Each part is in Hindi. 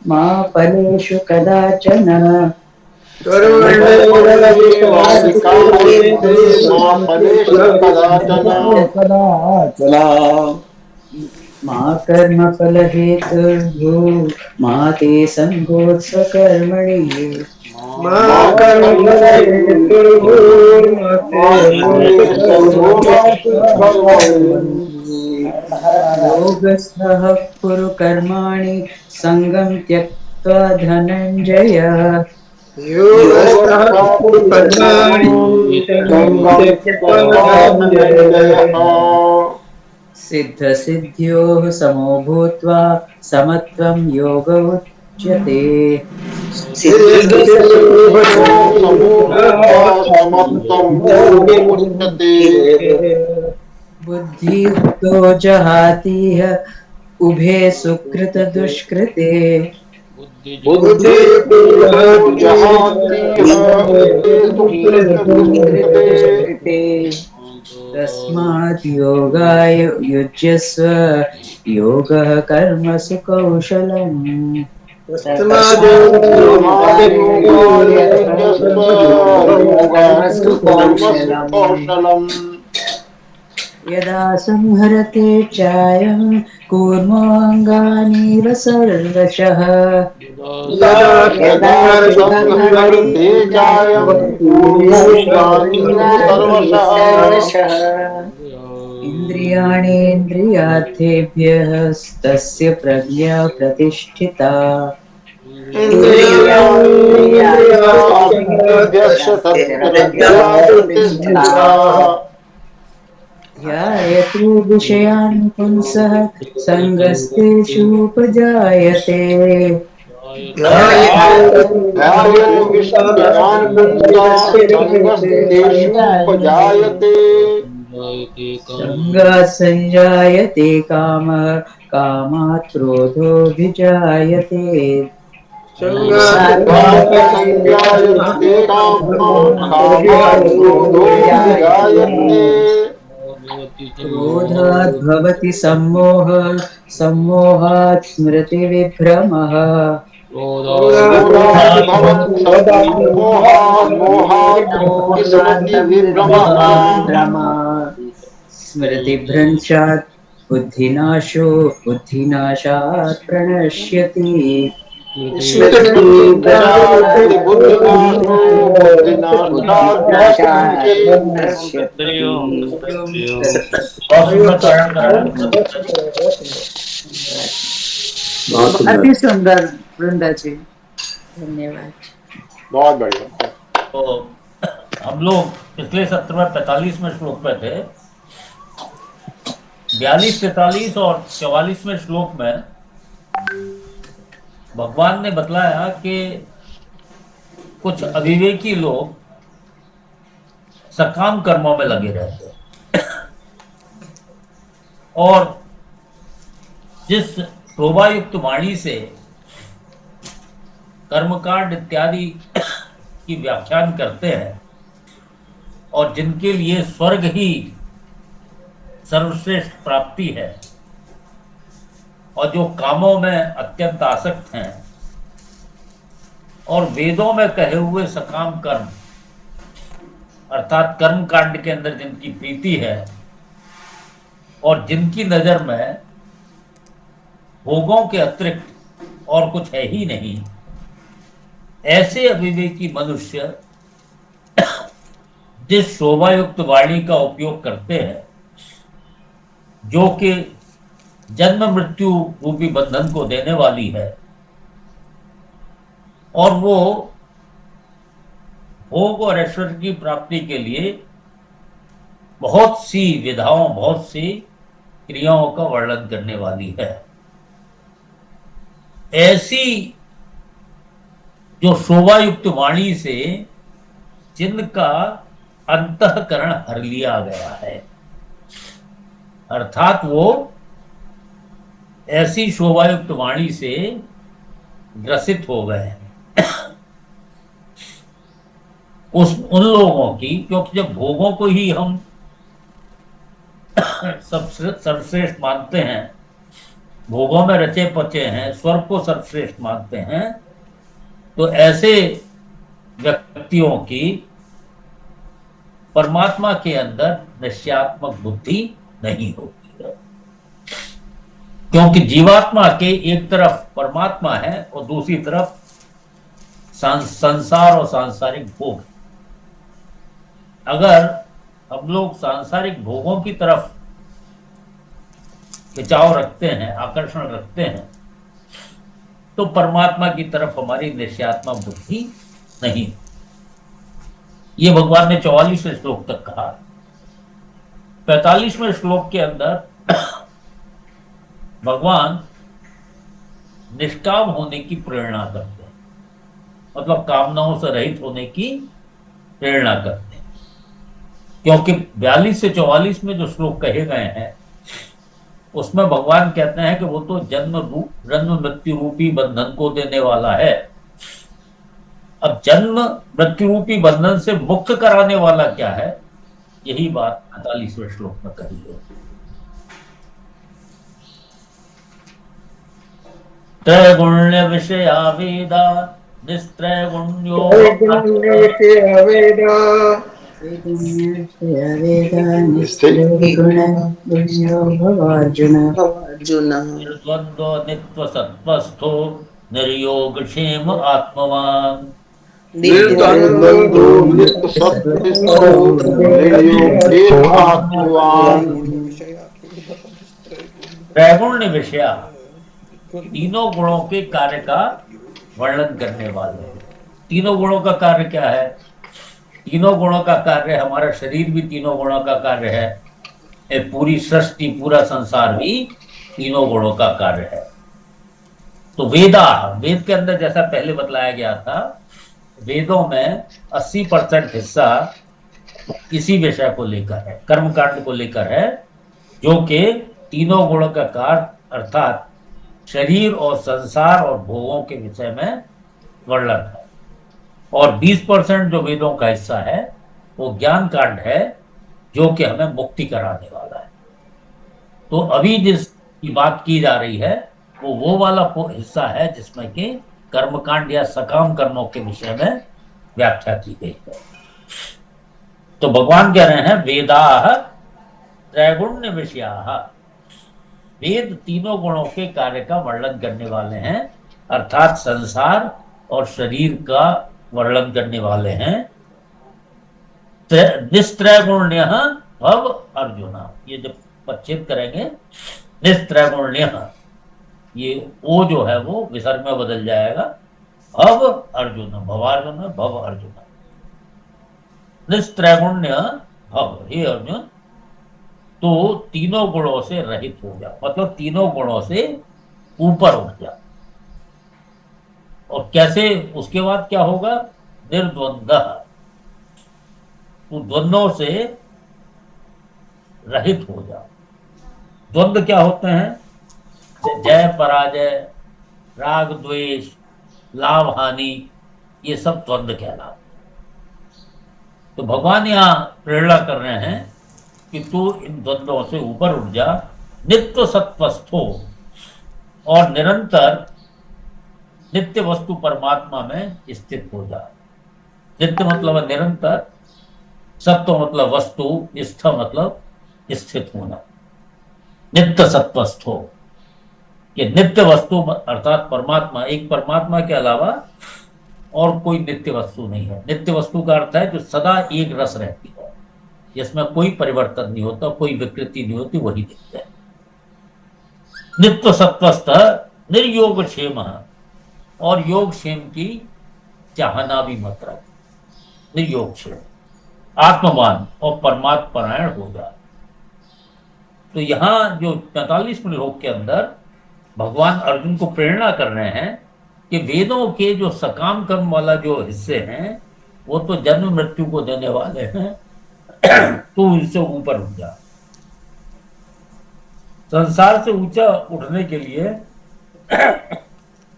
मा फलेषु कदाचन कर्मण्येवाधिकारस्ते मा फलेषु कदाचन मा कर्मफलहेतुर्भूः मा ते सङ्गोत्सकर्मणि मा कर्मफलहेतुर्भूर्मा ते सङ्गोऽस्त्कर्मणि। योगस्थः कुरु कर्माणि सङ्गं त्यक्त्वा धनञ्जय योगस्थः कुरु कर्माणि सङ्गं त्यक्त्वा धनञ्जय। सिद्धसिद्ध्योः समो भूत्वा समत्वं योग उच्यते सिद्धसिद्ध्योः समो भूत्वा समत्वं योगमुच्यते। बुद्धियुक्तो जहातीह उभे सुकृतदुष्कृते बुद्धियुक्तो जहातीह उभे सुकृतदुष्कृते। तस्मात् योगाय युज्यस्व योगः कर्मसु कौशलम् तस्माद्योगाय युज्यस्व योगः कर्मसु कौशलम्। यदा संहरते चायं कूर्मोऽङ्गानीव सर्वशः यदा संहरते चायं कूर्मोऽङ्गानीव सर्वशः। इन्द्रियाणीन्द्रियार्थेभ्यः तस्य प्रज्ञा प्रतिष्ठिता इन्द्रियाणीन्द्रियार्थेभ्यश्च तत्प्रज्ञा प्रतिष्ठिता। ध्यायते विषयान् पुंसः सङ्गस्तेषूपजायते ध्यायन् विषयान् पुंसः सङ्गस्तेषूपजायते। सङ्गात् सञ्जायते कामः कामात् क्रोधोऽभिजायते सङ्गात् संजायते कामः कामात् क्रोधोऽभिजायते। क्रोधात् भवति सम्मोहः सम्मोहात् स्मृतिविभ्रमः क्रोधात् भवति सम्मोहात् मोहात् स्मृतिविभ्रमः। स्मृतिभ्रंशात् बुद्धिनाशो बुद्धिनाशात् प्रणश्यति स्मृतिभ्रंशात् बुद्धिनाशो बुद्धिनाशात् प्रणश्यति। अति सुंदर वृंदा जी, धन्यवाद। बहुत बढ़िया। तो हम लोग पिछले सत्र में 45वें श्लोक पे थे। 42, 43 और 44वें श्लोक में भगवान ने बतलाया कि कुछ अविवेकी लोग सकाम कर्मों में लगे रहते हैं और जिस शोभायुक्त वाणी से कर्मकांड इत्यादि की व्याख्यान करते हैं और जिनके लिए स्वर्ग ही सर्वश्रेष्ठ प्राप्ति है और जो कामों में अत्यंत आसक्त हैं और वेदों में कहे हुए सकाम कर्म अर्थात कर्म कांड के अंदर जिनकी प्रीति है और जिनकी नजर में भोगों के अतिरिक्त और कुछ है ही नहीं, ऐसे अविवेकी मनुष्य जिस शोभायुक्त वाणी का उपयोग करते हैं जो कि जन्म मृत्यु रूपी बंधन को देने वाली है और वो भोग और ऐश्वर्य की प्राप्ति के लिए बहुत सी विधाओं बहुत सी क्रियाओं का वर्णन करने वाली है, ऐसी जो शोभायुक्त वाणी से जिनका अंतःकरण हर लिया गया है, अर्थात वो ऐसी शोभायुक्त वाणी से ग्रसित हो गए हैं उन लोगों की, क्योंकि जब भोगों को ही हम सर्वश्रेष्ठ मानते हैं, भोगों में रचे पचे हैं, स्वर्ग को सर्वश्रेष्ठ मानते हैं, तो ऐसे व्यक्तियों की परमात्मा के अंदर निश्चयात्मक बुद्धि नहीं होती है, क्योंकि जीवात्मा के एक तरफ परमात्मा है और दूसरी तरफ संसार और सांसारिक भोग। अगर हम लोग सांसारिक भोगों की तरफ खिंचाव रखते हैं, आकर्षण रखते हैं, तो परमात्मा की तरफ हमारी निश्चयात्मक बुद्धि नहीं। ये भगवान ने 44वें श्लोक तक कहा। 45वें श्लोक के अंदर भगवान निष्काम होने की प्रेरणा करते हैं, मतलब कामनाओं से रहित होने की प्रेरणा करते हैं, क्योंकि 42 से 44 में जो श्लोक कहे गए हैं उसमें भगवान कहते हैं कि वो तो जन्म मृत्यु रूपी बंधन को देने वाला है। अब जन्म मृत्यु रूपी बंधन से मुक्त कराने वाला क्या है, यही बात 45वें श्लोक में कही है। त्रैगुण्य विषया वेदा निस्त्रैगुण्यो निर्द्वंद्व नित्व सत्वस्थो निर्योगक्षेम आत्मवान। निर्द्वंद्वो नित्यसत्त्वस्थो निर्योगक्षेम आत्मवान। त्रैगुण्य विषया, तीनों गुणों के कार्य का वर्णन करने वाले हैं। तीनों गुणों का कार्य क्या है? तीनों गुणों का कार्य, हमारा शरीर भी तीनों गुणों का कार्य है, पूरी सृष्टि पूरा संसार भी तीनों गुणों का कार्य है। तो वेद के अंदर जैसा पहले बतलाया गया था, वेदों में 80% हिस्सा इसी विषय को लेकर है, कर्मकांड को लेकर है, जो कि तीनों गुणों का कार्य अर्थात शरीर और संसार और भोगों के विषय में वर्णन है। और 20% जो वेदों का हिस्सा है वो ज्ञान कांड है, जो कि हमें मुक्ति कराने वाला है। तो अभी जिसकी बात की जा रही है वो वाला हिस्सा है जिसमें कि कर्मकांड या सकाम कर्मों के विषय में व्याख्या की गई है। तो भगवान कह रहे हैं वेदाः त्रैगुण्य विषयाः, वेद तीनों गुणों के कार्य का वर्णन करने वाले हैं, अर्थात संसार और शरीर का वर्णन करने वाले हैं। निस्त्रैगुण्य भव अर्जुन, ये जब पच्छेद करेंगे निस्त्रैगुण्य, ये ओ जो है वो विसर्ग में बदल जाएगा, भव अर्जुन, भवार्जुन भव अर्जुन, निस्त्रैगुण्य भव, हे अर्जुन तो तीनों गुणों से रहित हो जा, मतलब तीनों गुणों से ऊपर उठ जा। और कैसे, उसके बाद क्या होगा? निर्द्वंद्व, तू द्वंद्वों से रहित हो जा। द्वंद्व क्या होते हैं? जय पराजय, राग द्वेष, लाभ हानि, ये सब द्वंद्व कहलाते हैं। तो भगवान यहाँ प्रेरणा कर रहे हैं कि तू इन द्वंद्वों से ऊपर उठ जा, नित्य सत्वस्थो, और निरंतर नित्य वस्तु परमात्मा में स्थित हो जा। नित्य मतलब निरंतर, सत्व मतलब वस्तु, स्थ मतलब स्थित होना। नित्य सत्वस्थो, कि नित्य वस्तु अर्थात परमात्मा, एक परमात्मा के अलावा और कोई नित्य वस्तु नहीं है। नित्य वस्तु का अर्थ है जो सदा एक रस रहती है, जिसमें कोई परिवर्तन नहीं होता, कोई विकृति नहीं होती, वही नित्य है। नित्य सत्वस्थ निर्योग क्षेम, और योग क्षेम की चाहना भी मत रख। निर्योग क्षेम, आत्मवान और परमात्मा परायण हो जा। तो यहाँ जो 45वें श्लोक के अंदर भगवान अर्जुन को प्रेरणा कर रहे हैं कि वेदों के जो सकाम कर्म वाला जो हिस्से हैं वो तो जन्म मृत्यु को देने वाले हैं, तो इनसे ऊपर उठ जा। संसार से ऊंचा उठने के लिए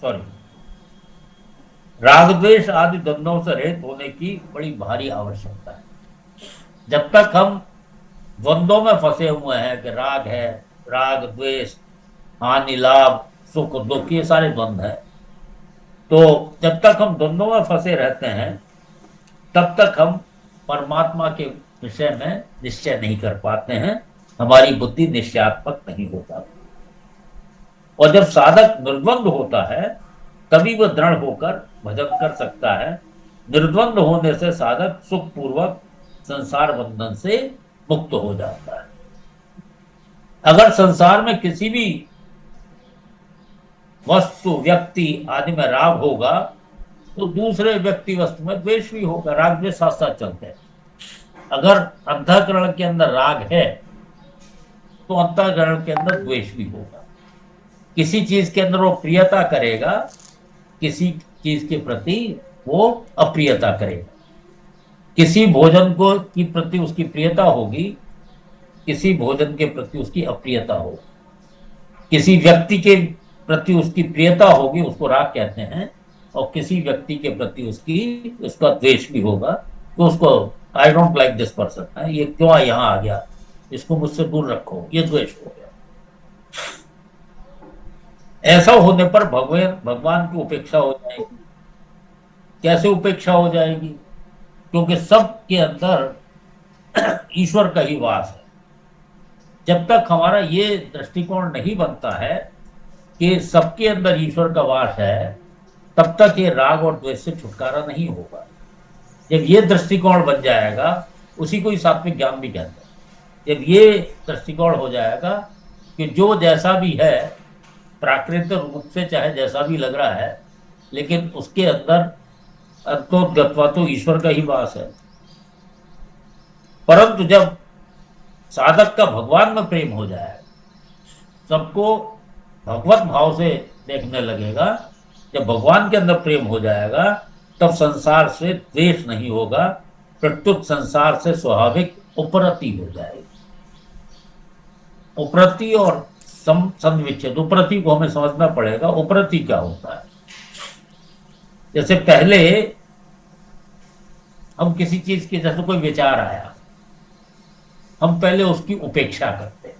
सॉरी, राग द्वेष आदि द्वंद्वों से रहित होने की बड़ी भारी आवश्यकता है। जब तक हम द्वंद्वों में फंसे हुए हैं कि राग है, राग द्वेष हानि लाभ सुख दुख, ये सारे द्वंद्व है। तो जब तक हम द्वंद्वों में फंसे रहते हैं तब तक हम परमात्मा के विषय में निश्चय नहीं कर पाते हैं, हमारी बुद्धि निश्चयात्मक नहीं हो पाती। और जब साधक निर्द्वंद होता है तभी वह दृढ़ होकर भजन कर सकता है। निर्द्वंद होने से साधक सुखपूर्वक संसार बंधन से मुक्त हो जाता है। अगर संसार में किसी भी वस्तु व्यक्ति आदि में राग होगा तो दूसरे व्यक्ति वस्तु में द्वेष भी होगा। राग द्वेष साथ साथ चलते हैं। अगर अंतःकरण के अंदर राग है तो अंतःकरण के अंदर द्वेष भी होगा। किसी चीज के अंदर वो प्रियता करेगा, किसी चीज के प्रति वो अप्रियता करेगा। किसी भोजन को की प्रति उसकी प्रियता होगी, किसी भोजन के प्रति उसकी अप्रियता होगी। किसी व्यक्ति के प्रति उसकी प्रियता होगी, उसको राग कहते हैं, और किसी व्यक्ति के प्रति उसका द्वेष भी होगा, तो उसको I don't like this person, ये क्यों यहां आ गया, इसको मुझसे दूर रखो, ये द्वेष हो गया। ऐसा होने पर भगवान की उपेक्षा हो जाएगी। कैसे उपेक्षा हो जाएगी? क्योंकि सब के अंदर ईश्वर का ही वास है। जब तक हमारा ये दृष्टिकोण नहीं बनता है कि सबके अंदर ईश्वर का वास है, तब तक ये राग और द्वेष से छुटकारा नहीं होगा। जब ये दृष्टिकोण बन जाएगा, उसी को ही सात्विक ज्ञान भी कहते हैं, जब ये दृष्टिकोण हो जाएगा कि जो जैसा भी है प्राकृतिक रूप से चाहे जैसा भी लग रहा है, लेकिन उसके अंदर अंतोगत्वा तो ईश्वर का ही वास है। परंतु जब साधक का भगवान में प्रेम हो जाए, सबको भगवत भाव से देखने लगेगा, जब भगवान के अंदर प्रेम हो जाएगा तब संसार से द्वेष नहीं होगा, प्रत्युत संसार से स्वाभाविक उपरति हो जाएगी। उपरति और संविच्छेद, उपरति को हमें समझना पड़ेगा। उपरति क्या होता है? जैसे पहले हम किसी चीज के, जैसे कोई विचार आया, हम पहले उसकी उपेक्षा करते हैं।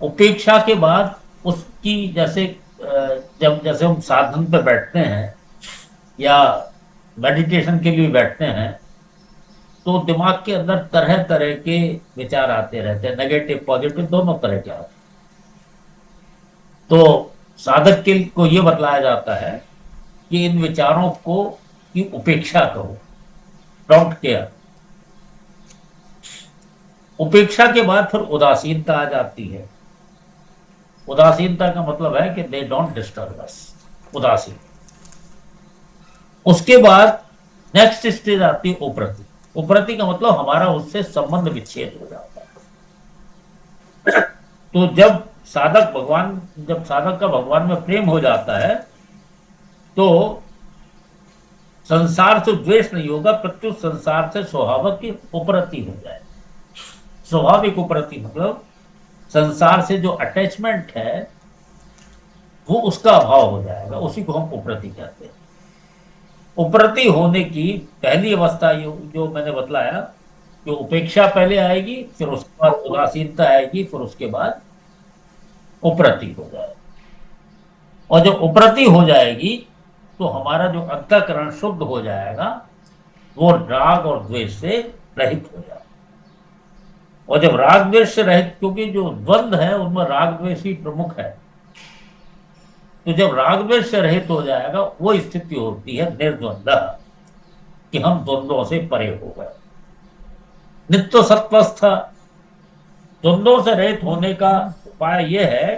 उपेक्षा के बाद उसकी, जैसे हम साधन पे बैठते हैं या मेडिटेशन के लिए बैठते हैं, तो दिमाग के अंदर तरह तरह के विचार आते रहते हैं, नेगेटिव पॉजिटिव दोनों तरह के आते हैं। तो साधक को यह बतलाया जाता है कि इन विचारों की उपेक्षा करो, डोंट केयर। उपेक्षा के बाद फिर उदासीनता आ जाती है। उदासीनता का मतलब है कि दे डोंट डिस्टर्ब अस, उदासीन। उसके बाद नेक्स्ट स्टेज आती है उपरति। उपरति का मतलब हमारा उससे संबंध विच्छेद हो जाता है। तो जब साधक का भगवान में प्रेम हो जाता है तो संसार से द्वेष नहीं होगा, प्रत्युत संसार से स्वाभाविक उपरति हो जाए। स्वाभाविक उपरति मतलब संसार से जो अटैचमेंट है वो उसका अभाव हो जाएगा, उसी को हम उपरति कहते हैं। उपरति होने की पहली अवस्था जो मैंने बतलाया, जो उपेक्षा पहले आएगी, फिर उसके बाद उदासीनता आएगी, फिर उसके बाद उपरति हो जाएगी। और जब उपरति हो जाएगी तो हमारा जो अंतःकरण शुद्ध हो जाएगा, वो राग और द्वेष से रहित हो जाएगा। और जब राग द्वेष से रहित, क्योंकि जो द्वंद्व है उनमें राग द्वेष ही प्रमुख है, तो जब राग द्वेष से रहित हो जाएगा, वो स्थिति होती है निर्द्वंद, कि हम द्वंद्वों से परे हो गए। नित्य सत्वस्थ। द्वंद्वों से रहित होने का उपाय यह है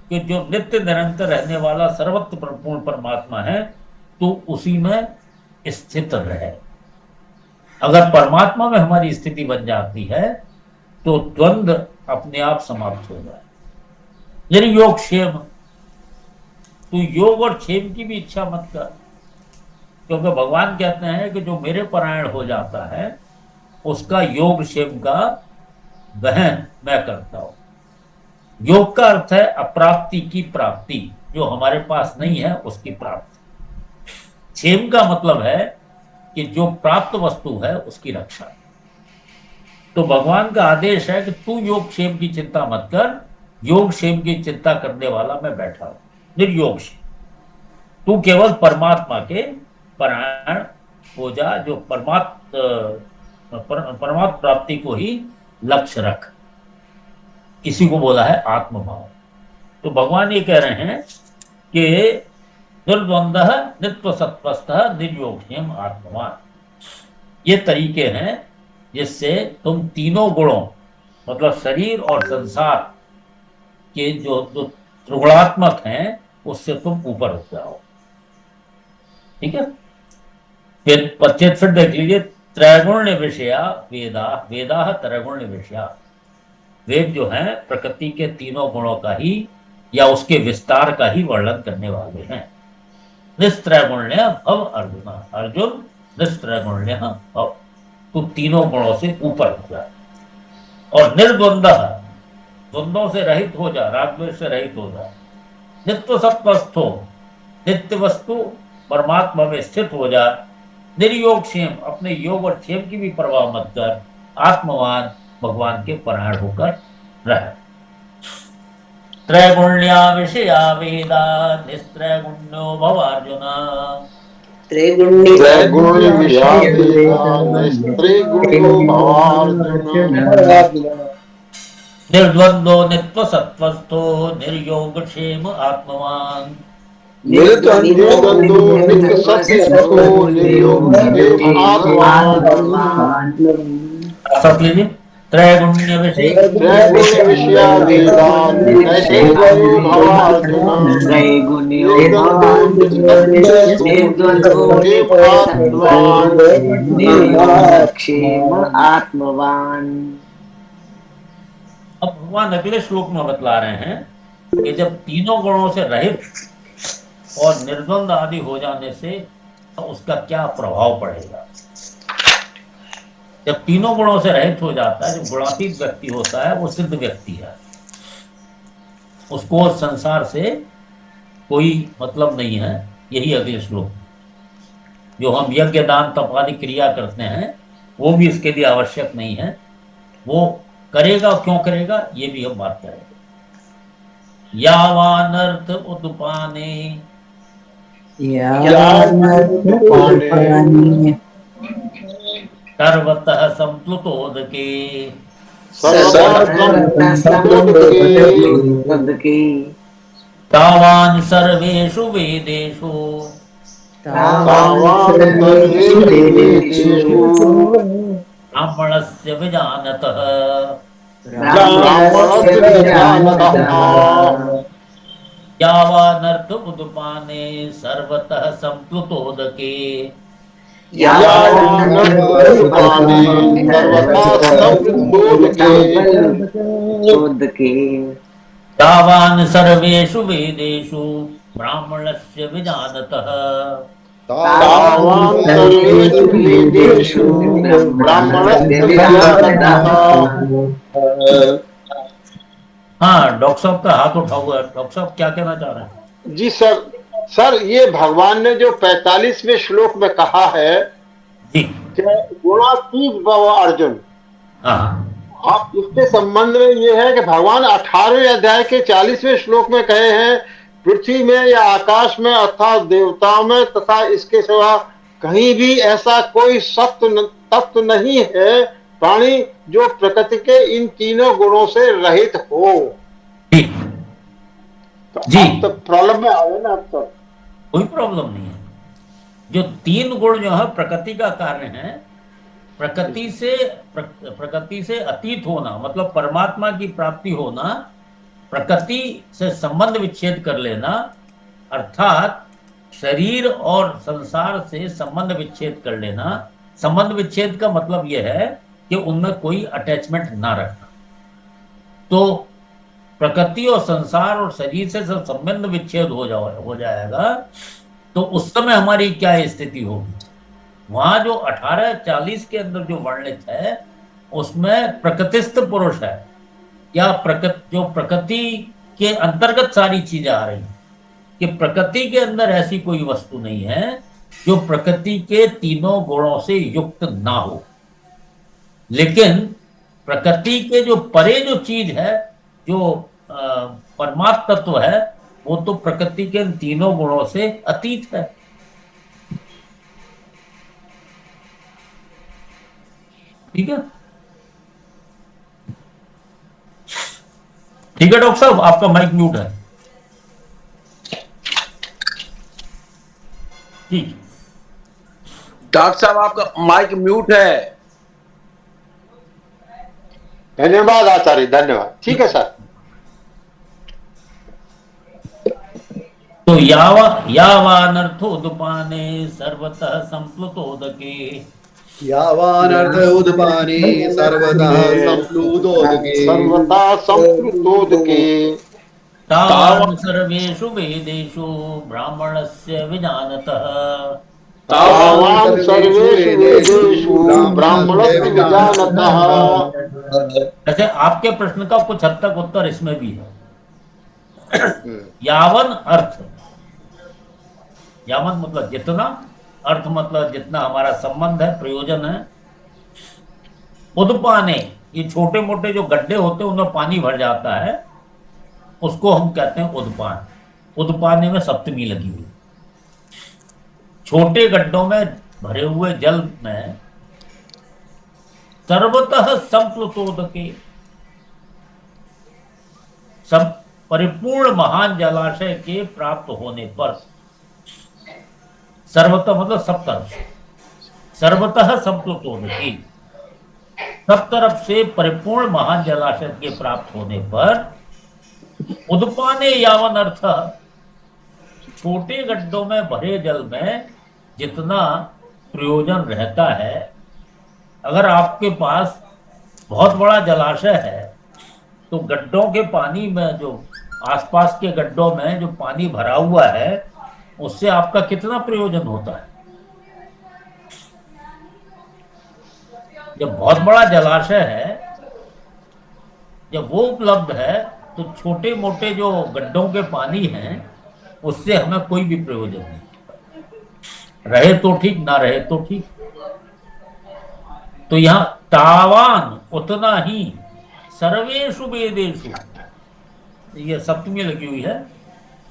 कि जो नित्य निरंतर रहने वाला सर्वत्र परिपूर्ण परमात्मा है, तो उसी में स्थित रहे। अगर परमात्मा में हमारी स्थिति बन जाती है तो द्वंद्व अपने आप समाप्त हो जाए। यानी योग क्षेम, तो योग और क्षेम की भी इच्छा मत कर, क्योंकि भगवान कहते हैं कि जो मेरे परायण हो जाता है उसका योग क्षेम का वहन मैं करता हूं। योग का अर्थ है अप्राप्ति की प्राप्ति, जो हमारे पास नहीं है उसकी प्राप्ति। क्षेम का मतलब है कि जो प्राप्त वस्तु है उसकी रक्षा। तो भगवान का आदेश है कि तू योग क्षेम की चिंता मत कर, योग क्षेम की चिंता करने वाला मैं बैठा हूं। निर्योग क्षेम, तू केवल परमात्मा के परायण हो जा, जो परमात्म प्राप्ति को ही लक्ष्य रख। इसी को बोला है आत्मभाव। तो भगवान ये कह रहे हैं कि निर्द्वंद नित्य सत्वस्थ निर्योगक्षेम आत्मवान, ये तरीके हैं जिससे तुम तीनों गुणों, मतलब शरीर और संसार के जो जो त्रिगुणात्मक हैं, उससे तुम ऊपर उठ जाओ। ठीक है, फिर 25 फिर देख लीजिए। त्रैगुण्य विषया वेदा, वेदा त्रैगुण्य विषया। वेद जो है प्रकृति के तीनों गुणों का ही या उसके विस्तार का ही वर्णन करने वाले हैं। निस्त्रैगुण्य भव अर्जुन, अर्जुन निस्त्रैगुण्य भव, तू तीनों गुणों से ऊपर हो जा। और निर्द्वंद, द्वंद्वों से रहित हो जा, राग द्वेष से रहित हो जा। नित्य सत्वस्थो, नित्य वस्तु परमात्मा में स्थित हो जा। निर्योग क्षेम, अपने योग और क्षेम की भी परवाह मत कर। आत्मवान, भगवान के परायण होकर रह। त्रैगुण्या विषया वेदा, निस्त्रैगुण्यो भव अर्जुन। त्रैगुण्य विषया वेदा निस्त्रिगुण्यो भवार्जुन। निर्द्वंद्वो नित्य सत्वस्थो निर्योग क्षेम आत्मवान। निर्द्वंद्वो नित्य सत्वस्थो निर्योगक्षेम आत्मवान। सब लीजिए। त्रैगुण्य विषय, त्रैगुण्य विषया वेदा नैष्कर्म्यो भवार्जुन। निर्द्वंद्वो नित्य सत्वस्थो निर्योगक्षेम आत्मवान। निर्योगक्षेम आत्मवान। अब भगवान अगले श्लोक में बतला रहे हैं कि जब तीनों गुणों से रहित और निर्द्वंद आदि हो जाने से तो उसका क्या प्रभाव पड़ेगा। जब तीनों गुणों से रहित हो जाता है, जो गुणातीत व्यक्ति होता है, वो सिद्ध व्यक्ति है। उसको संसार से कोई मतलब नहीं है। यही अगले श्लोक, जो हम यज्ञ दान तप आदि क्रिया करते हैं, वो भी इसके लिए आवश्यक नहीं है। वो करेगा, क्यों करेगा, ये भी हम बात करेंगे। यावानर्थ उदपाने, सर्वतः संप्लुतोदके, तावान् सर्वेषु वेदेषु ब्राह्मणस्य विजानतः। यावानर्थ उदपाने सर्वतः संप्लुतोदके, तावान् सर्वेषु वेदेषु ब्राह्मणस्य विजानतः। हाँ, डॉक्टर साहब का हाथ उठा हुआ है। डॉक्टर साहब क्या कहना चाह रहे हैं? जी सर, सर ये भगवान ने जो 45वें श्लोक में कहा है जी, गुणातीत भव अर्जुन, हाँ, आप इसके संबंध में ये है कि भगवान 18वें अध्याय के 40वें श्लोक में कहे हैं, पृथ्वी में या आकाश में अर्थात देवताओं में तथा इसके सिवा कहीं भी ऐसा कोई सत्य तत्व नहीं है प्राणी जो प्रकृति के इन तीनों गुणों से रहित हो। जी, तो जी, आप तो प्रॉब्लम में आ गए ना। आप तो कोई प्रॉब्लम नहीं है। जो तीन गुण जो है प्रकृति का कार्य है, प्रकृति से अतीत होना, मतलब परमात्मा की प्राप्ति होना, प्रकृति से संबंध विच्छेद कर लेना, अर्थात शरीर और संसार से संबंध विच्छेद कर लेना। संबंध विच्छेद का मतलब यह है कि उनमें कोई अटैचमेंट ना रखना। तो प्रकृति और संसार और शरीर से सब संबंध विच्छेद हो जाएगा, तो उस समय हमारी क्या स्थिति होगी। वहां जो 18-40 के अंदर जो वर्णित है, उसमें प्रकृतिस्थ पुरुष है, या जो प्रकृति के अंतर्गत सारी चीजें आ रही हैं, कि प्रकृति के अंदर ऐसी कोई वस्तु नहीं है जो प्रकृति के तीनों गुणों से युक्त ना हो। लेकिन प्रकृति के जो परे जो चीज है, जो परमात्म तत्व है वो तो प्रकृति के इन तीनों गुणों से अतीत है। ठीक है, ठीक है डॉक्टर साहब, आपका माइक म्यूट है। ठीक, डॉक्टर साहब आपका माइक म्यूट है। धन्यवाद आचार्य, धन्यवाद। ठीक है सर। तो यावानर्थोदुपाने सर्वतः संप्लुतोदके, यावानर्थ उदपाने सर्वतः संप्लुतोदके सर्वथा संप्लुतोदके तावान् सर्वेषु वेदेषु ब्राह्मणस्य विजानतः, तावान् सर्वेषु वेदेषु ब्राह्मणस्य विजानतः। जैसे आपके प्रश्न का कुछ हद तक उत्तर इसमें भी है। यावन अर्थ, यावन मतलब जितना, अर्थ मतलब जितना हमारा संबंध है, प्रयोजन है। उदपाने, ये छोटे मोटे जो गड्ढे होते हैं उनमें पानी भर जाता है, उसको हम कहते हैं उदपान। उदपाने में सप्तमी लगी हुई। छोटे गड्ढों में भरे हुए जल में सर्वतः संप्लुतोदके, सब परिपूर्ण महान जलाशय के प्राप्त होने पर, सर्वतः मतलब सब तरफ से, सर्वतः संप्लुतोदके, सब तरफ से परिपूर्ण महान जलाशय के प्राप्त होने पर, उदपाने यावन अर्थ, छोटे गड्ढों में भरे जल में जितना प्रयोजन रहता है, अगर आपके पास बहुत बड़ा जलाशय है तो गड्ढों के पानी में, जो आसपास के गड्ढों में जो पानी भरा हुआ है, उससे आपका कितना प्रयोजन होता है। जब बहुत बड़ा जलाशय है, जब वो उपलब्ध है, तो छोटे मोटे जो गड्ढों के पानी हैं उससे हमें कोई भी प्रयोजन नहीं, रहे तो ठीक, ना रहे तो ठीक। तो यहां तावान उतना ही, सर्वेषु वेदेषु, ये सप्तमी लगी हुई है,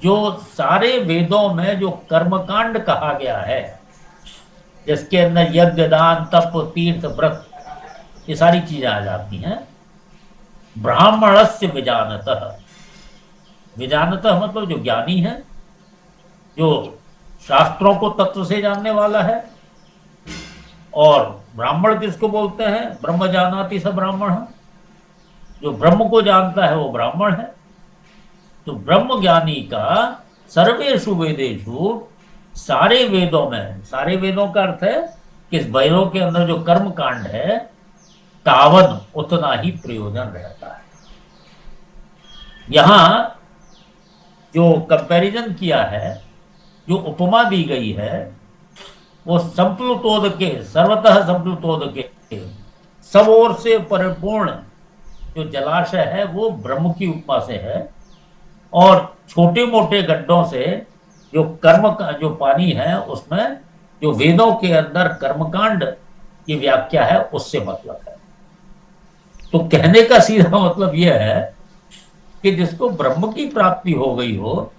जो सारे वेदों में जो कर्मकांड कहा गया है, जिसके अंदर यज्ञ दान तप तीर्थ व्रत ये सारी चीजें आ जाती हैं, ब्राह्मणस्य विजानतः, विजानतः मतलब जो ज्ञानी है, जो शास्त्रों को तत्व से जानने वाला है। और ब्राह्मण किसको बोलते हैं? ब्रह्म जानाति स ब्राह्मण, जो ब्रह्म को जानता है वो ब्राह्मण है। तो ब्रह्म ज्ञानी का सर्वेषु वेदेषु, सारे वेदों में, सारे वेदों का अर्थ है कि इस वेदों के अंदर जो कर्म कांड है, तावन उतना ही प्रयोजन रहता है। यहां जो कंपैरिजन किया है, जो उपमा दी गई है, वो संप्लुतोदके, सर्वतः संप्लुतोदके, सब ओर से परिपूर्ण जो जलाशय है वो ब्रह्म की उपमा से है, और छोटे मोटे गड्ढों से जो कर्म का जो पानी है उसमें जो वेदों के अंदर कर्मकांड की व्याख्या है उससे मतलब है। तो कहने का सीधा मतलब यह है कि जिसको ब्रह्म की प्राप्ति हो गई हो,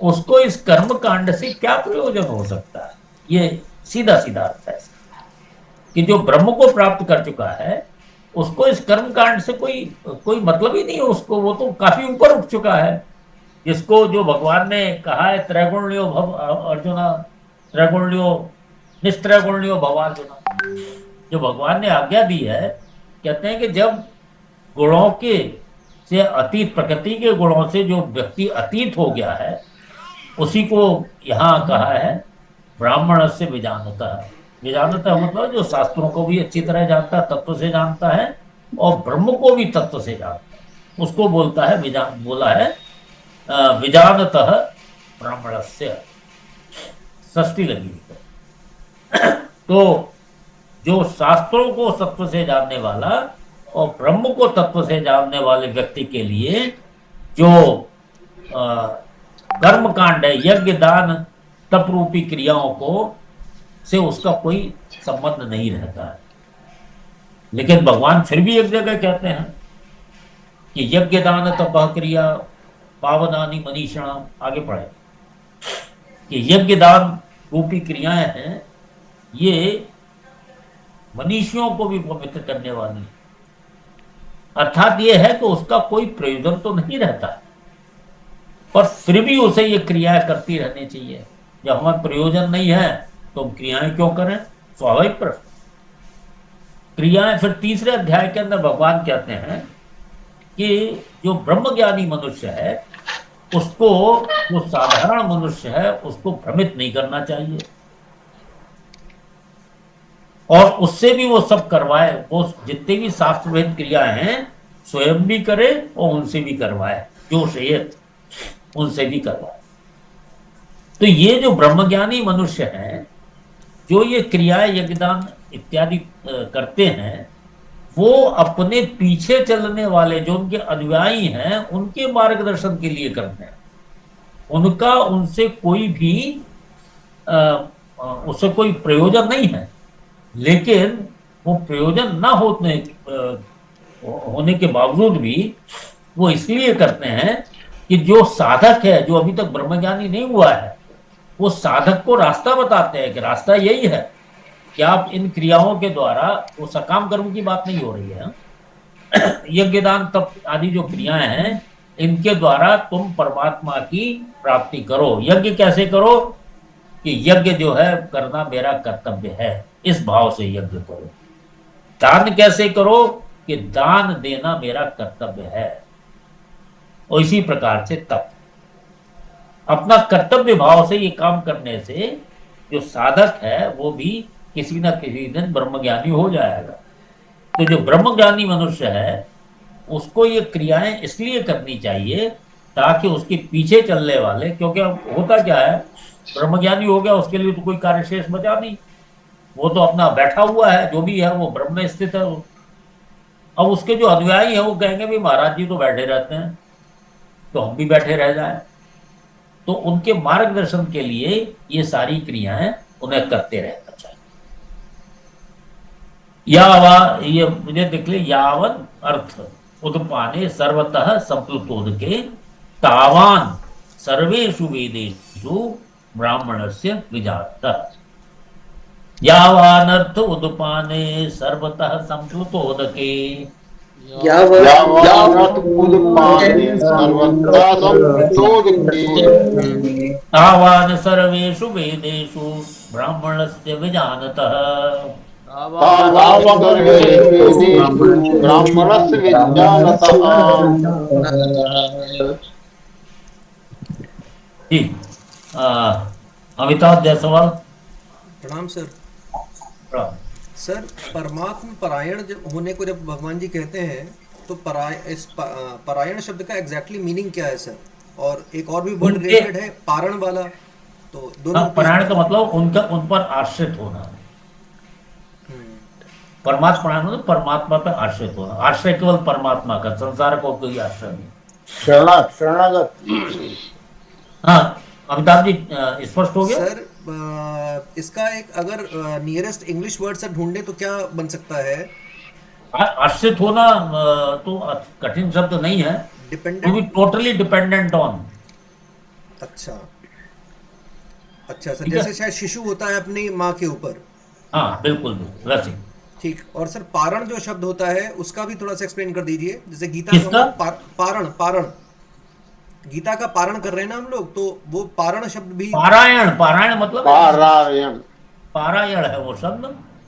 उसको इस कर्म कांड से क्या प्रयोजन हो सकता है। ये सीधा सीधा अर्थ है कि जो ब्रह्म को प्राप्त कर चुका है उसको इस कर्म कांड से कोई मतलब ही नहीं है उसको, वो तो काफी ऊपर उठ चुका है। जिसको जो भगवान ने कहा है त्रैगुण्यो भव अर्जुना, त्रैगुण्यो निस्त्रैगुण्यो भवार्जुना, जो भगवान ने आज्ञा दी है, कहते हैं कि जब गुणों के से अतीत, प्रकृति के गुणों से जो व्यक्ति अतीत हो गया है, उसी को यहाँ कहा है ब्राह्मण से विजानता है। विजानता मतलब जो शास्त्रों को भी अच्छी तरह जानता है, तत्व से जानता है, और ब्रह्म को भी तत्व से जानता है, उसको बोलता है बोला है विजानतः ब्राह्मणस्य, षष्ठी लगी है। तो जो शास्त्रों को तत्व से जानने वाला और ब्रह्म को तत्व से जानने वाले व्यक्ति के लिए जो कर्म कांड है, यज्ञ दान तप रूपी क्रियाओं को से उसका कोई संबंध नहीं रहता है। लेकिन भगवान फिर भी एक जगह कहते हैं कि यज्ञ दान तपः क्रिया पावनानि मनीषिणाम, आगे पढ़े कि यज्ञ दान रूपी क्रियाएं हैं, ये मनीषियों को भी पवित्र करने वाली है। अर्थात ये है कि उसका कोई प्रयोजन तो नहीं रहता, पर फिर भी उसे ये क्रियाएं करती रहनी चाहिए। जब हमें प्रयोजन नहीं है तो हम क्रियाएं क्यों करें, स्वाभाविक प्रश्न। क्रियाएं फिर तीसरे अध्याय के अंदर भगवान कहते हैं कि जो ब्रह्मज्ञानी मनुष्य है उसको, जो साधारण मनुष्य है उसको भ्रमित नहीं करना चाहिए, और उससे भी वो सब करवाए, वो जितने भी शास्त्रवेद क्रियाएं हैं स्वयं भी करे और उनसे भी करवाए, जो शेयत उनसे भी करवाए। तो ये जो ब्रह्मज्ञानी मनुष्य हैं, जो ये क्रियाएं यज्ञदान इत्यादि करते हैं, वो अपने पीछे चलने वाले जो उनके अनुयायी हैं उनके मार्गदर्शन के लिए करते हैं। उनका उनसे कोई भी उससे कोई प्रयोजन नहीं है, लेकिन वो प्रयोजन ना होने के बावजूद भी वो इसलिए करते हैं कि जो साधक है, जो अभी तक ब्रह्मज्ञानी नहीं हुआ है, वो साधक को रास्ता बताते हैं कि रास्ता यही है कि आप इन क्रियाओं के द्वारा, वो सकाम कर्म की बात नहीं हो रही है, यज्ञ दान तप आदि जो क्रियाएं हैं इनके द्वारा तुम परमात्मा की प्राप्ति करो। यज्ञ कैसे करो कि यज्ञ जो है करना मेरा कर्तव्य है, इस भाव से यज्ञ करो। दान कैसे करो कि दान देना मेरा कर्तव्य है, और इसी प्रकार से तप, अपना कर्तव्य भाव से ये काम करने से जो साधक है वो भी किसी न किसी दिन ब्रह्मज्ञानी हो जाएगा। तो जो ब्रह्मज्ञानी मनुष्य है उसको ये क्रियाएं इसलिए करनी चाहिए ताकि उसके पीछे चलने वाले, क्योंकि अब होता क्या है, ब्रह्मज्ञानी हो गया उसके लिए तो कोई कार्य शेष बचा नहीं, वो तो अपना बैठा हुआ है, जो भी है वो ब्रह्म में स्थित है। अब उसके जो अनुयायी है वो कहेंगे भी महाराज जी तो बैठे रहते हैं, तो हम भी बैठे रह जाए। तो उनके मार्गदर्शन के लिए ये सारी क्रियाएं उन्हें करते रहना चाहिए। ये मुझे देख ले, यावन अर्थ उद्पाने सर्वतः संप्लुतोदके तावान सर्वेषु वेदेषु ब्राह्मणस्य विजातः। यावानर्थ उद्पाने सर्वतः संप्लुतोदके तावान सर्वेषु वेदेषु ब्राह्मणस्य विजानतः। जी, अमिताभ जायसवाल। प्रणाम सर। प्रणाम। सर, परमात्म परायण जब होने को जब भगवान जी कहते हैं तो परायण शब्द का एग्जैक्टली मीनिंग क्या है सर? और एक और भी वर्ड रिलेटेड है पारण वाला, तो दोनों परायण का मतलब उनका उन पर आश्रित होना। परमात्मा परायण मतलब परमात्मा पर आश्रित होना। आश्रय केवल परमात्मा का, संसार को कोई आश्रय नहीं। शरणागत। हाँ अमिताभ जी, स्पष्ट हो गया सर? इसका एक अगर नियरेस्ट इंग्लिश वर्ड सर ढूंढे तो क्या बन सकता है? आश्रित होना तो कठिन शब्द नहीं है, डिपेंडेंट, टोटली डिपेंडेंट ऑन। अच्छा अच्छा सर, जैसे शायद शिशु होता है अपनी माँ के ऊपर। हाँ बिल्कुल बिल्कुल वैसे। ठीक। और सर पारण जो शब्द होता है उसका भी थोड़ा सा एक्सप्लेन कर दीजिए। जैसे गीता का पारण, गीता का पारण कर रहे हैं ना हम लोग, तो वो पारण शब्द भी पारायण मतलब पारायण है वो शब्द।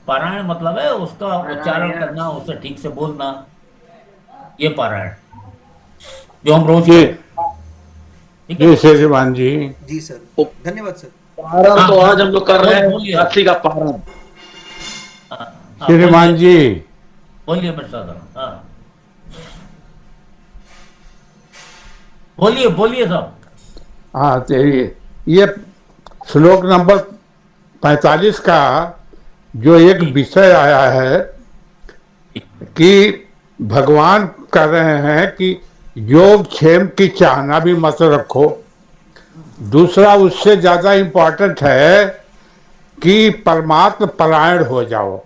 पारायण मतलब है उसका उच्चारण करना, उसे ठीक से बोलना, ये पारायण जो हम रोज जी श्रीमान जी। जी सर, धन्यवाद सर। पारण तो आज हम लोग कर रहे हैं रात्रि का पारण। श्रीमान जी बोलिए मिश्रा साहब। हाँ बोलिए साहब। हाँ तो ये श्लोक नंबर 45 का जो एक विषय आया है कि भगवान कह रहे हैं कि योग क्षेम की चाहना भी मत रखो। दूसरा उससे ज़्यादा इम्पोर्टेंट है कि परमात्म परायण हो जाओ।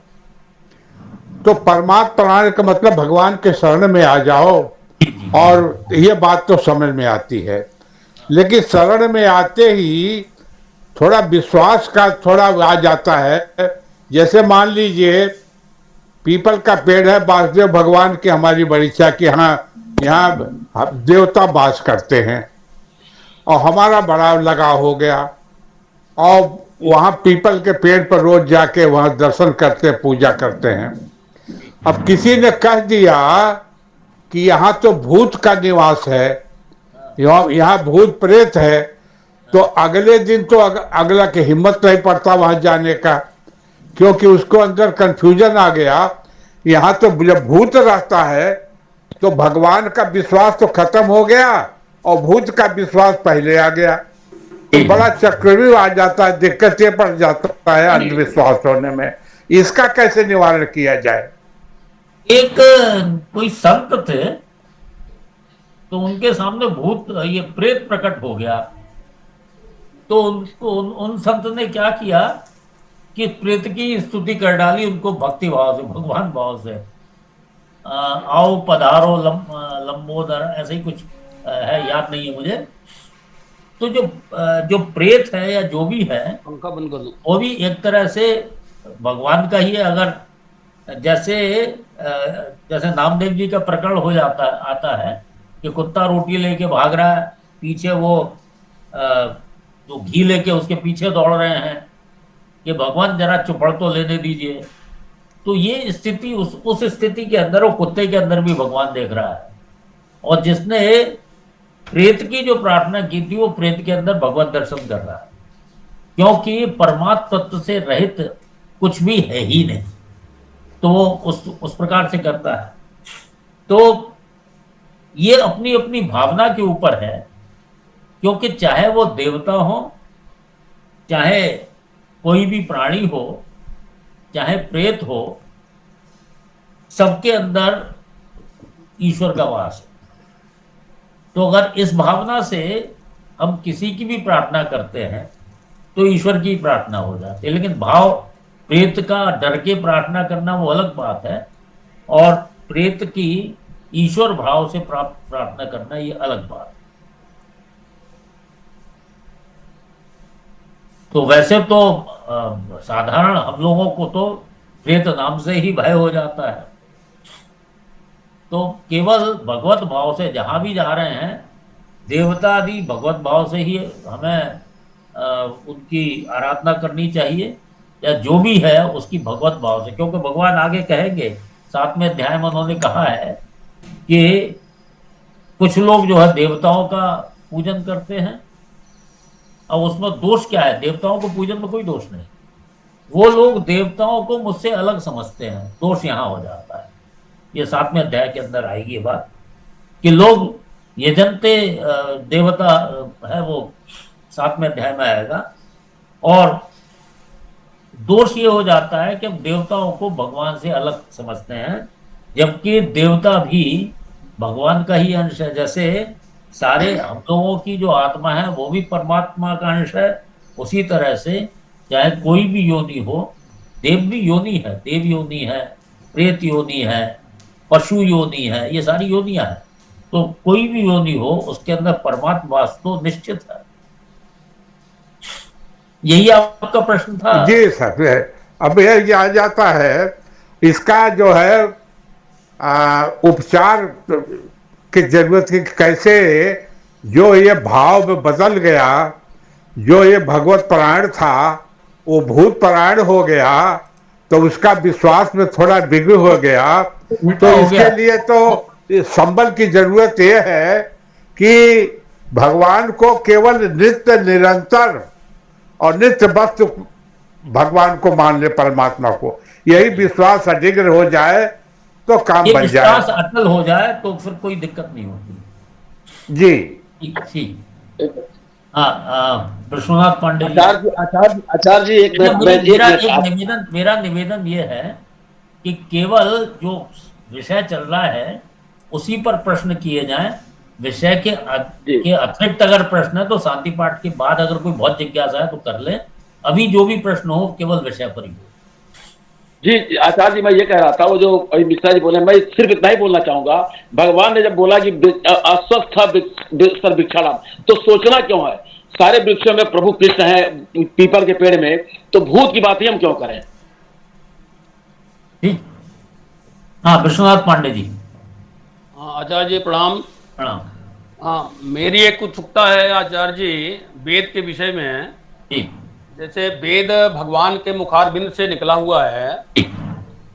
तो परमात्म परायण का मतलब भगवान के शरण में आ जाओ जी। और ये बात तो समझ में आती है, लेकिन शरण में आते ही थोड़ा विश्वास का थोड़ा आ जाता है। जैसे मान लीजिए पीपल का पेड़ है, वासुदेव भगवान की हमारी बड़ी इच्छा कि हाँ यहाँ देवता वास करते हैं, और हमारा बड़ा लगाव हो गया, और वहाँ पीपल के पेड़ पर रोज जाके वहाँ दर्शन करते पूजा करते हैं। अब किसी ने कह दिया कि यहाँ तो भूत का निवास है, यहाँ भूत प्रेत है, तो अगले दिन तो अगला की हिम्मत नहीं पड़ता वहां जाने का, क्योंकि उसको अंदर कंफ्यूजन आ गया। यहाँ तो जब भूत रहता है तो भगवान का विश्वास तो खत्म हो गया और भूत का विश्वास पहले आ गया, तो बड़ा चक्रव्यूह आ जाता है, दिक्कत ये पड़ जाता है अंधविश्वास होने में। इसका कैसे निवारण किया जाए? एक कोई संत थे, तो उनके सामने भूत ये प्रेत प्रकट हो गया, तो उनको उन संत ने क्या किया कि प्रेत की स्तुति कर डाली उनको भक्ति भाव से, भगवान भाव से। आओ पधारो लंबोदर, ऐसे ही कुछ है, याद नहीं है मुझे। तो जो प्रेत है या जो भी है, पंखा बंद कर दो, वो भी एक तरह से भगवान का ही है। अगर जैसे नामदेव जी का प्रकरण हो जाता आता है कि कुत्ता रोटी लेके भाग रहा है, पीछे वो जो घी लेके उसके पीछे दौड़ रहे हैं कि भगवान जरा चुपड़ तो लेने दीजिए। तो ये स्थिति उस स्थिति के अंदर, वो कुत्ते के अंदर भी भगवान देख रहा है, और जिसने प्रेत की जो प्रार्थना की थी वो प्रेत के अंदर भगवत दर्शन कर रहा है, क्योंकि परमात्म तत्व से रहित कुछ भी है ही नहीं, तो वो उस प्रकार से करता है। तो ये अपनी अपनी भावना के ऊपर है, क्योंकि चाहे वो देवता हो, चाहे कोई भी प्राणी हो, चाहे प्रेत हो, सबके अंदर ईश्वर का वास है। तो अगर इस भावना से हम किसी की भी प्रार्थना करते हैं तो ईश्वर की प्रार्थना हो जाती है। लेकिन भाव प्रेत का डर के प्रार्थना करना वो अलग बात है, और प्रेत की ईश्वर भाव से प्रार्थना करना ये अलग बात है। तो वैसे तो साधारण हम लोगों को तो प्रेत नाम से ही भय हो जाता है, तो केवल भगवत भाव से जहां भी जा रहे हैं, देवता आदि भगवत भाव से ही हमें उनकी आराधना करनी चाहिए, या जो भी है उसकी भगवत भाव से। क्योंकि भगवान आगे कहेंगे, 7वें अध्याय में उन्होंने कहा है कि कुछ लोग जो है देवताओं का पूजन करते हैं। अब उसमें दोष क्या है? देवताओं को पूजन में कोई दोष नहीं, वो लोग देवताओं को मुझसे अलग समझते हैं, दोष यहाँ हो जाता है। ये 7वें अध्याय के अंदर आएगी ये बात कि लोग यजन्ते देवता है, वो 7वें अध्याय में आएगा। और दोष ये हो जाता है कि देवताओं को भगवान से अलग समझते हैं, जबकि देवता भी भगवान का ही अंश है। जैसे सारे हम लोगों की जो आत्मा है वो भी परमात्मा का अंश है, उसी तरह से चाहे कोई भी योनि हो, देव भी योनि है, देव योनि है, प्रेत योनि है, पशु योनि है, ये सारी योनियां हैं। तो कोई भी योनि हो उसके अंदर परमात्मा वास तो निश्चित है। यही आपका प्रश्न था? जी सर, अब यह आ जाता है इसका जो है उपचार की जरूरत की, कैसे जो ये भाव में बदल गया, जो ये भगवत परायण था वो भूत परायण हो गया, तो उसका विश्वास में थोड़ा बिगड़ हो गया। तो इसके लिए तो संबल की जरूरत यह है कि भगवान को केवल नित्य निरंतर और नित्य वस्तु भगवान को मान ले, परमात्मा को। यही विश्वास अडिग हो जाए तो काम बन जाए, विश्वास अटल हो जाए तो फिर कोई दिक्कत नहीं होती। जी हाँ, विश्वनाथ पांडे जी। आचार्य जी मेरा निवेदन ये है कि केवल जो विषय चल रहा है उसी पर प्रश्न किए जाएं। विषय के अतिरिक्त अगर प्रश्न है तो शांति पाठ के बाद अगर कोई बहुत जिज्ञासा है तो कर ले। अभी जो भी प्रश्न हो केवल विषय पर ही हो। जी आचार्य जी, मैं ये कह रहा था, वो जो अभी मिश्रा जी बोले, मैं सिर्फ इतना ही बोलना चाहूंगा। भगवान ने जब बोला कि अस्वस्थ सर्ववृक्षाणाम, तो सोचना क्यों है? सारे वृक्षों में प्रभु कृष्ण है, पीपल के पेड़ में, तो भूत की बात ही हम क्यों करें? ठीक। हाँ, विश्वनाथ पांडे जी। हाँ आचार्य जी प्रणाम। प्रणाम हाँ, मेरी एक उत्सुकता है आचार्य जी वेद के विषय में। जी। जैसे वेद भगवान के मुखारबिंद से निकला हुआ है,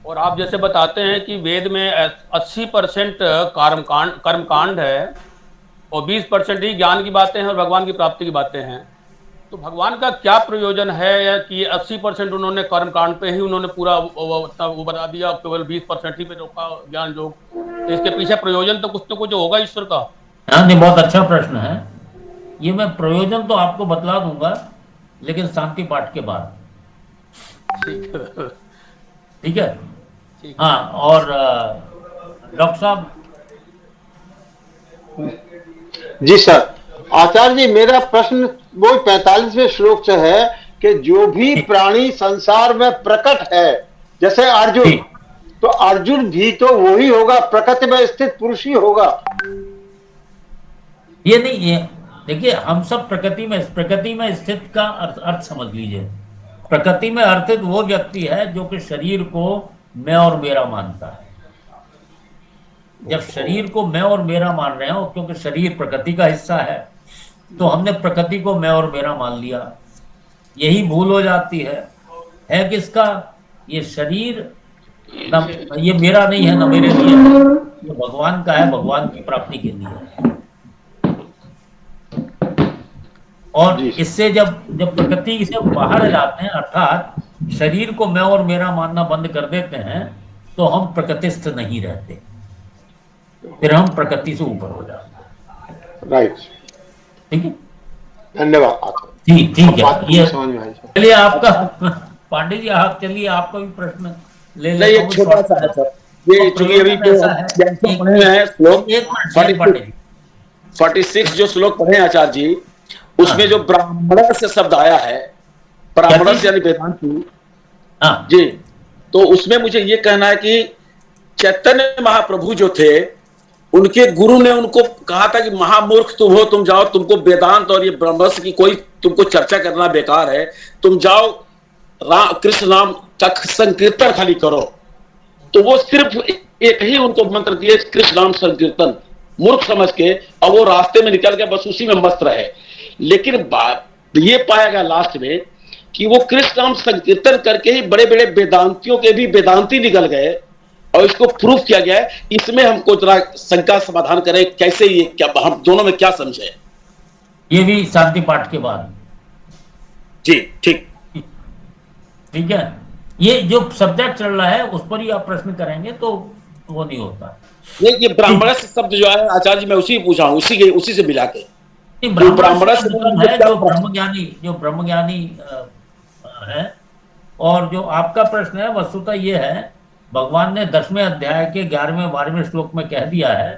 और आप जैसे बताते हैं कि वेद में 80% कर्मकांड है और 20% ही ज्ञान की बातें हैं और भगवान की प्राप्ति की बातें हैं। तो भगवान का क्या प्रयोजन है कि 80% उन्होंने कर्मकांड पे ही उन्होंने पूरा वो बता दिया, केवल 20% ही पे रोका ज्ञान योग? तो इसके पीछे प्रयोजन तो कुछ न कुछ होगा ईश्वर का। हाँ, नहीं, बहुत अच्छा प्रश्न है ये। मैं प्रयोजन तो आपको बतला दूंगा, लेकिन शांति पाठ के बाद। ठीक है। ठीक है। ठीक। हाँ, और डॉक्टर साहब। जी सर। आचार्य जी, मेरा प्रश्न वो 45वें श्लोक से है कि जो भी प्राणी संसार में प्रकट है, जैसे अर्जुन, तो अर्जुन भी तो वही होगा, प्रकृति में स्थित पुरुष ही होगा। ये नहीं, ये देखिए, हम सब प्रकृति में स्थित का अर्थ समझ लीजिए। प्रकृति में अर्थित वो व्यक्ति है जो कि शरीर को मैं और मेरा मानता है। जब शरीर को मैं और मेरा मान रहे हो, क्योंकि शरीर प्रकृति का हिस्सा है, तो हमने प्रकृति को मैं और मेरा मान लिया। यही भूल हो जाती है किसका? ये शरीर ना, ये मेरा नहीं है, ना मेरे लिए है, ये भगवान का है, भगवान की प्राप्ति के लिए है। और इससे जब प्रकृति से बाहर जाते हैं, अर्थात शरीर को मैं और मेरा मानना बंद कर देते हैं, तो हम प्रकृतिस्थ नहीं रहते, फिर हम प्रकृति से ऊपर हो जाते हैं। राइट। ठीक है, धन्यवाद। ठीक है। ये समझ में आई। चलिए, आपका पांडे जी, आप चलिए, आपका भी प्रश्न ले नहीं, एक छोटा सा है सर, ये चूंकि अभी पढ़े हैं श्लोक 46 जो श्लोक पढ़े हैं आचार्य जी, उसमें जो ब्राह्मण से शब्द आया है, ब्राह्मण से यानी वेदांती जी, तो उसमें मुझे ये कहना है कि चैतन्य महाप्रभु जो थे, उनके गुरु ने उनको कहा था कि महामूर्ख तुम हो, तुम जाओ, तुमको वेदांत और ये ब्रह्मस्य की कोई तुमको चर्चा करना बेकार है, तुम जाओ कृष्ण नाम का संकीर्तन खाली करो। तो वो सिर्फ एक ही उनको मंत्र दिए, कृष्ण नाम संकीर्तन, मूर्ख समझ के, और वो रास्ते में निकल गया, बस उसी में मस्त रहे। लेकिन ये पाया गया लास्ट में कि वो कृष्ण नाम संकीर्तन करके ही बड़े बड़े वेदांतियों के भी वेदांती निकल गए, और इसको प्रूफ किया गया है। इसमें हमको जरा शंका समाधान करें, कैसे ये, क्या हम दोनों में क्या समझे? ये भी शांति पाठ के बाद। जी ठीक है। ये जो सब्जेक्ट चल रहा है उस पर ही आप प्रश्न करेंगे तो वो नहीं होता। ये ब्राह्मण शब्द जो है आचार्य जी, मैं उसी पूछा हूँ, उसी से मिला के। ब्राह्मण है जो ब्रह्मज्ञानी है। और जो आपका प्रश्न है, वस्तुतः ये है, भगवान ने 10वें अध्याय के 11वें 12वें श्लोक में कह दिया है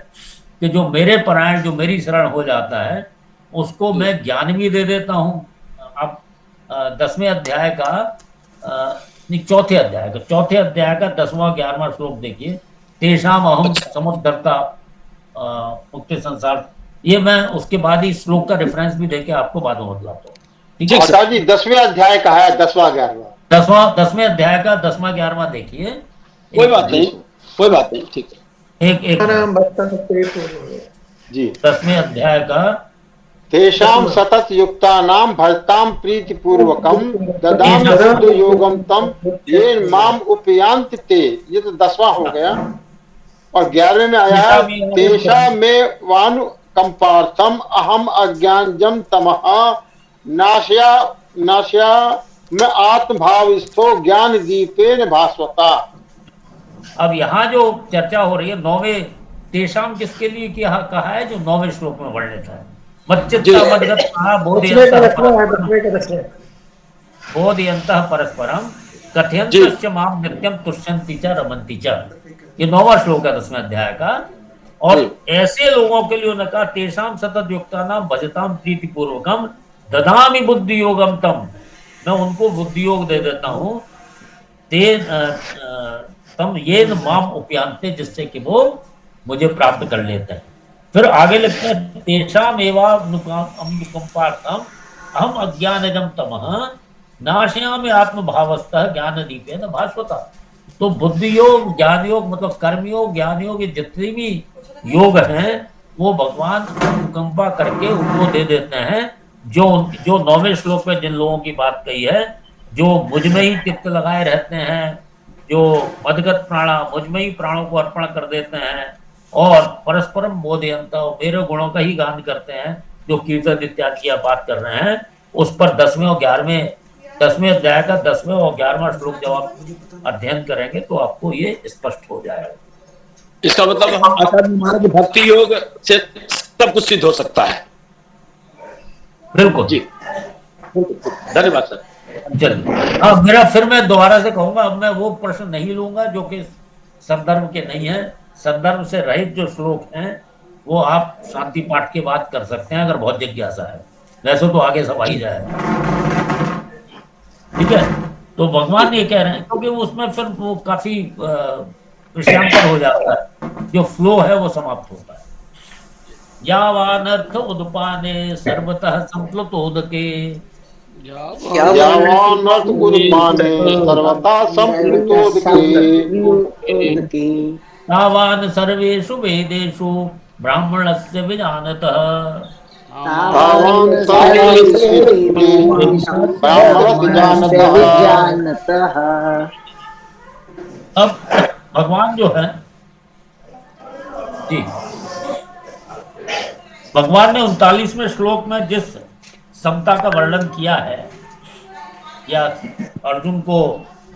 कि जो मेरे परायण, जो मेरी शरण हो जाता है, उसको मैं ज्ञान भी दे देता हूँ। अब 10वें अध्याय का चौथे अध्याय का 10वां 11वां श्लोक देखिए, तेषाम अहम समुद्धरता मुक्ति संसार। ये मैं उसके बाद ही श्लोक का रेफरेंस भी देके आपको बाद में बतलाता हूँ। ठीक है आचार्य जी, 10वें अध्याय का है, 10वां 11वां। 10वें अध्याय का 10वां 11वां देखिए। कोई बात नहीं, ठीक है। एक जी 10वें अध्याय का, तेषाम सतत युक्तानाम भजताम प्रीति पूर्वकम ददामि बुद्धि योगम तम येन माम उपयांति ते। ये तो 10वां हो गया। और 11वें में आया, तेषा में वानु कंपार्थम अहम अज्ञानजम तमः नाशया में आत्मभाविस्थो ज्ञान दीपेन भास्वता। अब यहाँ जो चर्चा हो रही है 9वें तेषाम किसके लिए कहा है, जो 9वें श्लोक में वर्णित है। बोधयन्तः परस्परम कथयन्तश्च माम नित्यम तुष्यन्ति च रमन्ति च। ये 9वां श्लोक है 10वें अध्याय का। और ऐसे लोगों के लिए उन्होंने कहा, तेषाम सतत युक्तानाम भजताम प्रीति पूर्वकम ददामि बुद्धि योगम तम। मैं उनको बुद्धि योग दे देता हूँ। तम ये माम उपयांते, जिससे कि वो मुझे प्राप्त कर लेते हैं। फिर आगे लिखते हैं तेषाम एवानुकंपार्थम अहम अज्ञानजम तमः नाशयामि आत्मभावस्तः ज्ञान दीपेन भास्वता। तो बुद्धि योग, ज्ञान योग मतलब कर्म योग, ज्ञान योग, ये जितने भी योग हैं वो भगवान अनुकंपा करके उनको दे देते हैं। जो 9वें श्लोक में जिन लोगों की बात कही है, जो मुझ में ही चित्त लगाए रहते हैं, जो मदगत प्राणा, मुझ में ही प्राणों को अर्पण कर देते हैं और परस्परम बोधयंता, मेरे गुणों का ही गान करते हैं, जो कीर्तन इत्यादि की आप बात कर रहे हैं, उस पर 10वें और 10वें अध्याय का 10वें और 11वां श्लोक जब आप अध्ययन करेंगे तो आपको ये स्पष्ट हो जाएगा। इसका मतलब हम आचार्य महाराज भक्ति योग से सब कुछ सिद्ध हो सकता है। बिल्कुल जी, धन्यवाद सर। चलिए, हाँ, मेरा फिर मैं दोबारा से कहूंगा, अब मैं वो प्रश्न नहीं लूंगा जो कि संदर्भ के नहीं है। संदर्भ से रहित जो श्लोक हैं वो आप शांति पाठ के बाद कर सकते हैं अगर बहुत जिज्ञासा है, वैसे तो आगे सब आ ही जाएगा। ठीक है, तो भगवान ये कह रहे हैं क्योंकि उसमें फिर वो काफी विषयांतर हो जाता है, जो फ्लो है वो समाप्त होता है। यावानर्थ उदपाने सर्वतः संप्लुतोदके, यावानर्थ उदपाने सर्वथा संप्लुतोदके, तावान सर्वेषु वेदेषु ब्राह्मणस्य विजानतः, तावान सर्वेषु ब्राह्मणस्य विजानतः। अब भगवान जो है जी, भगवान ने 39वें श्लोक में जिस समता का वर्णन किया है या अर्जुन को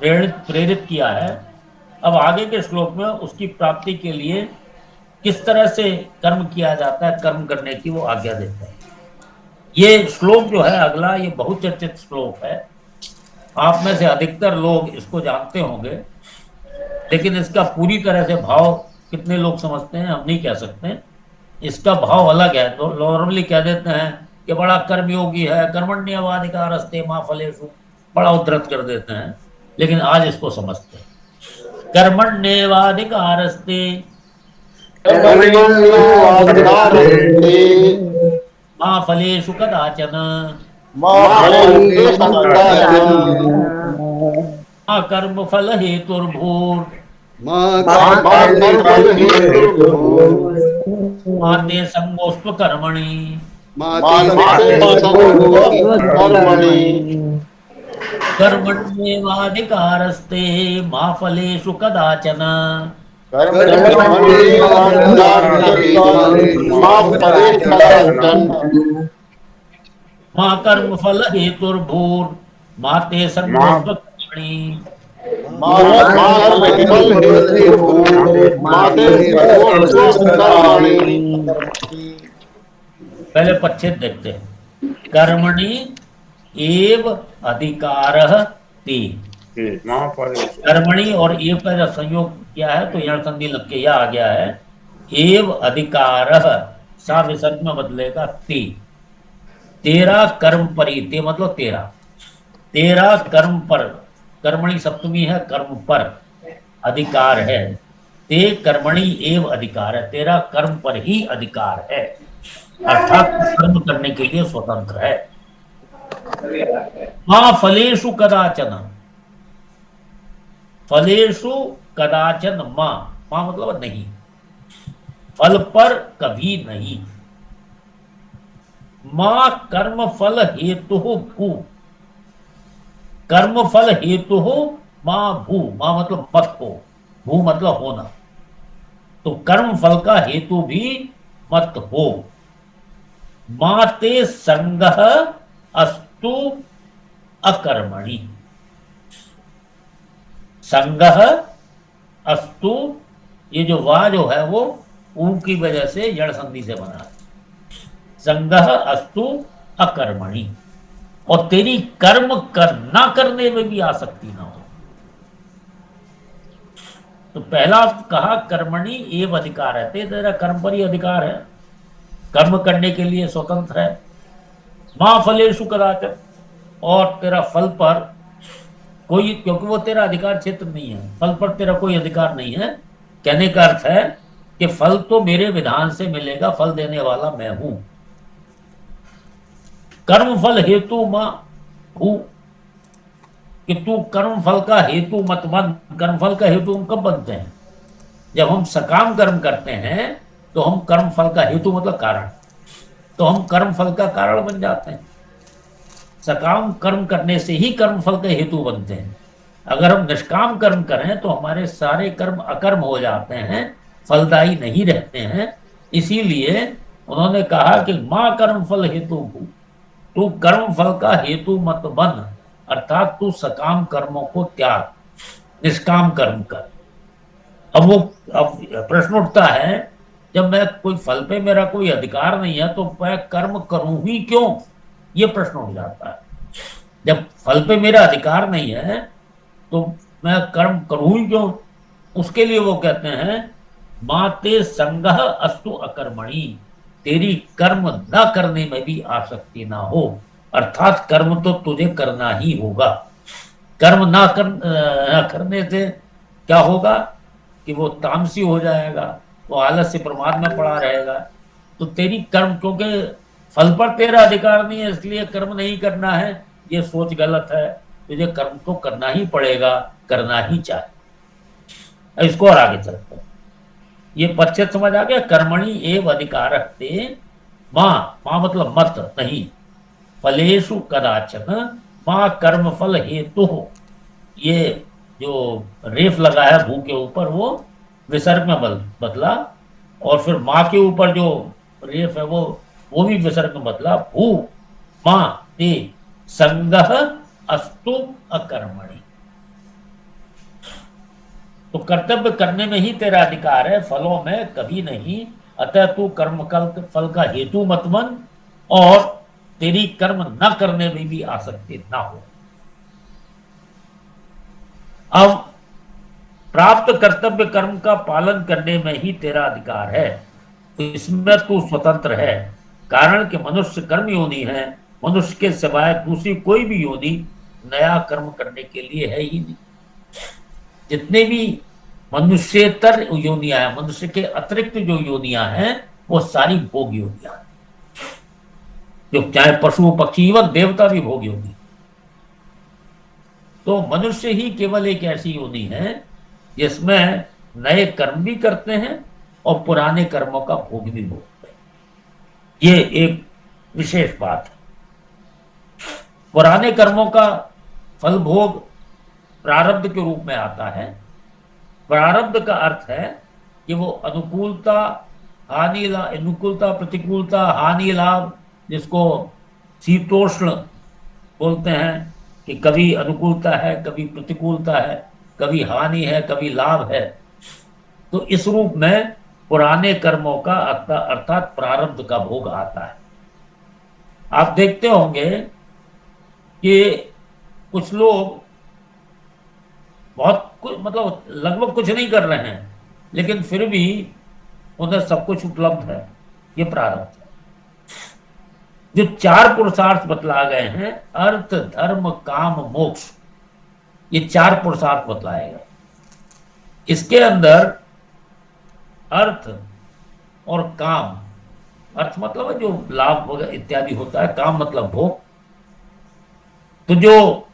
प्रेरित किया है, अब आगे के श्लोक में उसकी प्राप्ति के लिए किस तरह से कर्म किया जाता है, कर्म करने की वो आज्ञा देता है। ये श्लोक जो है अगला, ये बहुचर्चित श्लोक है। आप में से अधिकतर लोग इसको जानते होंगे, लेकिन इसका पूरी तरह से भाव कितने लोग समझते हैं हम नहीं कह सकते। इसका भाव अलग है। तो नॉर्मली कह देते हैं कि बड़ा कर्मयोगी है, कर्मण्यवाधिकारस्ते मा फलेषु, बड़ा उद्धृत कर देते हैं, लेकिन आज इसको समझते हैं। कर्मण्यवाधिकारस्ते मा फलेषु कदाचन, मा कर्म फल हेतुर्भूर्, माते संगोस्त्व कर्मणि, कर्मण्येवाधिकारस्ते मा फलेषु कदाचन, मा कर्म फल हेतुर्भूर्, माते संगोस्त्व कर्मणि। पहले पच्छेद देखते हैं। कर्मणि एव अधिकारः ते, कर्मणि और एव का जब संयोग किया है तो यण संधि लग के यह आ गया है। एव अधिकारः सा विसर्ग में बदलेगा ते, तेरा कर्म परि, ते मतलब तेरा, तेरा कर्म पर, कर्मणि सप्तमी है, कर्म पर अधिकार है। ते कर्मणि एव अधिकार है, तेरा कर्म पर ही अधिकार है, अर्थात कर्म करने के लिए स्वतंत्र है। मा फलेषु कदाचन, फलेषु कदाचन, मां, मां मतलब नहीं, फल पर कभी नहीं। मां कर्म फल हेतु भू, कर्म फल हेतु हो मां भू, मां मतलब मत हो, भू मतलब होना, तो कर्म फल का हेतु भी मत हो। माते संगः अस्तु अकर्मणि, संगः अस्तु, ये जो वा जो है वो ऊ की वजह से यण संधि से बना है। संगः अस्तु अकर्मणि, और तेरी कर्म ना करने में भी आसक्ति ना हो। तो पहला कहा कर्मणि एव अधिकार है, तेरा कर्म पर ही अधिकार है, कर्म करने के लिए स्वतंत्र है। मां फलेषु कदाचन, और तेरा फल पर कोई, क्योंकि वो तेरा अधिकार क्षेत्र नहीं है, फल पर तेरा कोई अधिकार नहीं है। कहने का अर्थ है कि फल तो मेरे विधान से मिलेगा, फल देने वाला मैं हूं। कर्म फल हेतु मां हूं, कि तू कर्म फल का हेतु मत बन। कर्म फल का हेतु हम कब बनते हैं? जब हम सकाम कर्म करते हैं तो हम कर्म फल का हेतु मतलब कारण, तो हम कर्म फल का कारण बन जाते हैं। सकाम कर्म करने से ही कर्म फल के हेतु बनते हैं। अगर हम निष्काम कर्म करें तो हमारे सारे कर्म अकर्म हो जाते हैं, फलदायी नहीं रहते हैं। इसीलिए उन्होंने कहा कि मां कर्म फल हेतु भू, तू कर्म फल का हेतु मत बन, अर्थात तू सकाम कर्मों को त्याग, निष्काम कर्म कर। अब प्रश्न उठता है, जब मैं कोई फल पे मेरा कोई अधिकार नहीं है तो मैं कर्म करूं ही क्यों? ये प्रश्न उठ जाता है। जब फल पे मेरा अधिकार नहीं है तो मैं कर्म करूं ही क्यों? उसके लिए वो कहते हैं माते संगह अस्तु अकर्मणि, तेरी कर्म न करने में भी आसक्ति ना हो, अर्थात कर्म तो तुझे करना ही होगा। कर्म ना करने से क्या होगा कि वो तामसी हो जाएगा, वो आलस्य प्रमाद में पड़ा रहेगा। तो तेरी कर्म, क्योंकि फल पर तेरा अधिकार नहीं है इसलिए कर्म नहीं करना है, ये सोच गलत है। तुझे कर्म तो करना ही पड़ेगा, करना ही चाहिए। इसको और आगे चलते हैं। ये पश्चित समझ आ गया। कर्मणि एव अधिकारस्ते मां, मां मतलब मत नहीं, फलेषु कदाचन मां कर्म फल हेतु। ये जो रेफ लगा है भू के ऊपर वो विसर्ग में बदला, और फिर मां के ऊपर जो रेफ है वो भी विसर्ग में बदला। भू मां ते संगह अस्तु अकर्मणि, तो कर्तव्य करने में ही तेरा अधिकार है, फलों में कभी नहीं। अतः तू कर्म फल का हेतु मत बन, और तेरी कर्म न करने में भी आसक्ति ना हो। अब प्राप्त कर्तव्य कर्म का पालन करने में ही तेरा अधिकार है, तो इसमें तू स्वतंत्र है। कारण कि मनुष्य कर्म योनि है, मनुष्य के सिवाय दूसरी कोई भी योनि नया कर्म करने के लिए है ही नहीं। जितने भी मनुष्यतर योनियां हैं, मनुष्य के अतिरिक्त जो योनियां हैं, वो सारी भोग योनियां, जो चाहे पशु पक्षी व देवता भी भोग योनि। तो मनुष्य ही केवल एक ऐसी योनि है जिसमें नए कर्म भी करते हैं और पुराने कर्मों का भोग भी भोगते हैं। ये एक विशेष बात है। पुराने कर्मों का फल भोग प्रारब्ध के रूप में आता है। प्रारब्ध का अर्थ है कि वो अनुकूलता, अनुकूलता, प्रतिकूलता, हानि लाभ, जिसको शीतोष्ण बोलते हैं, कि कभी अनुकूलता है, कभी प्रतिकूलता है, कभी हानि है, कभी लाभ है। तो इस रूप में पुराने कर्मों का अर्थात प्रारब्ध का भोग आता है। आप देखते होंगे कि कुछ लोग बहुत कुछ, मतलब लगभग कुछ नहीं कर रहे हैं, लेकिन फिर भी उन्हें सब कुछ उपलब्ध है। ये प्रारब्ध है। जो 4 पुरुषार्थ बतला गए हैं, अर्थ धर्म काम मोक्ष, ये 4 पुरुषार्थ बतलाए गए। इसके अंदर अर्थ और काम, अर्थ मतलब है जो लाभ वगैरह इत्यादि होता है, काम मतलब भोग। तो जो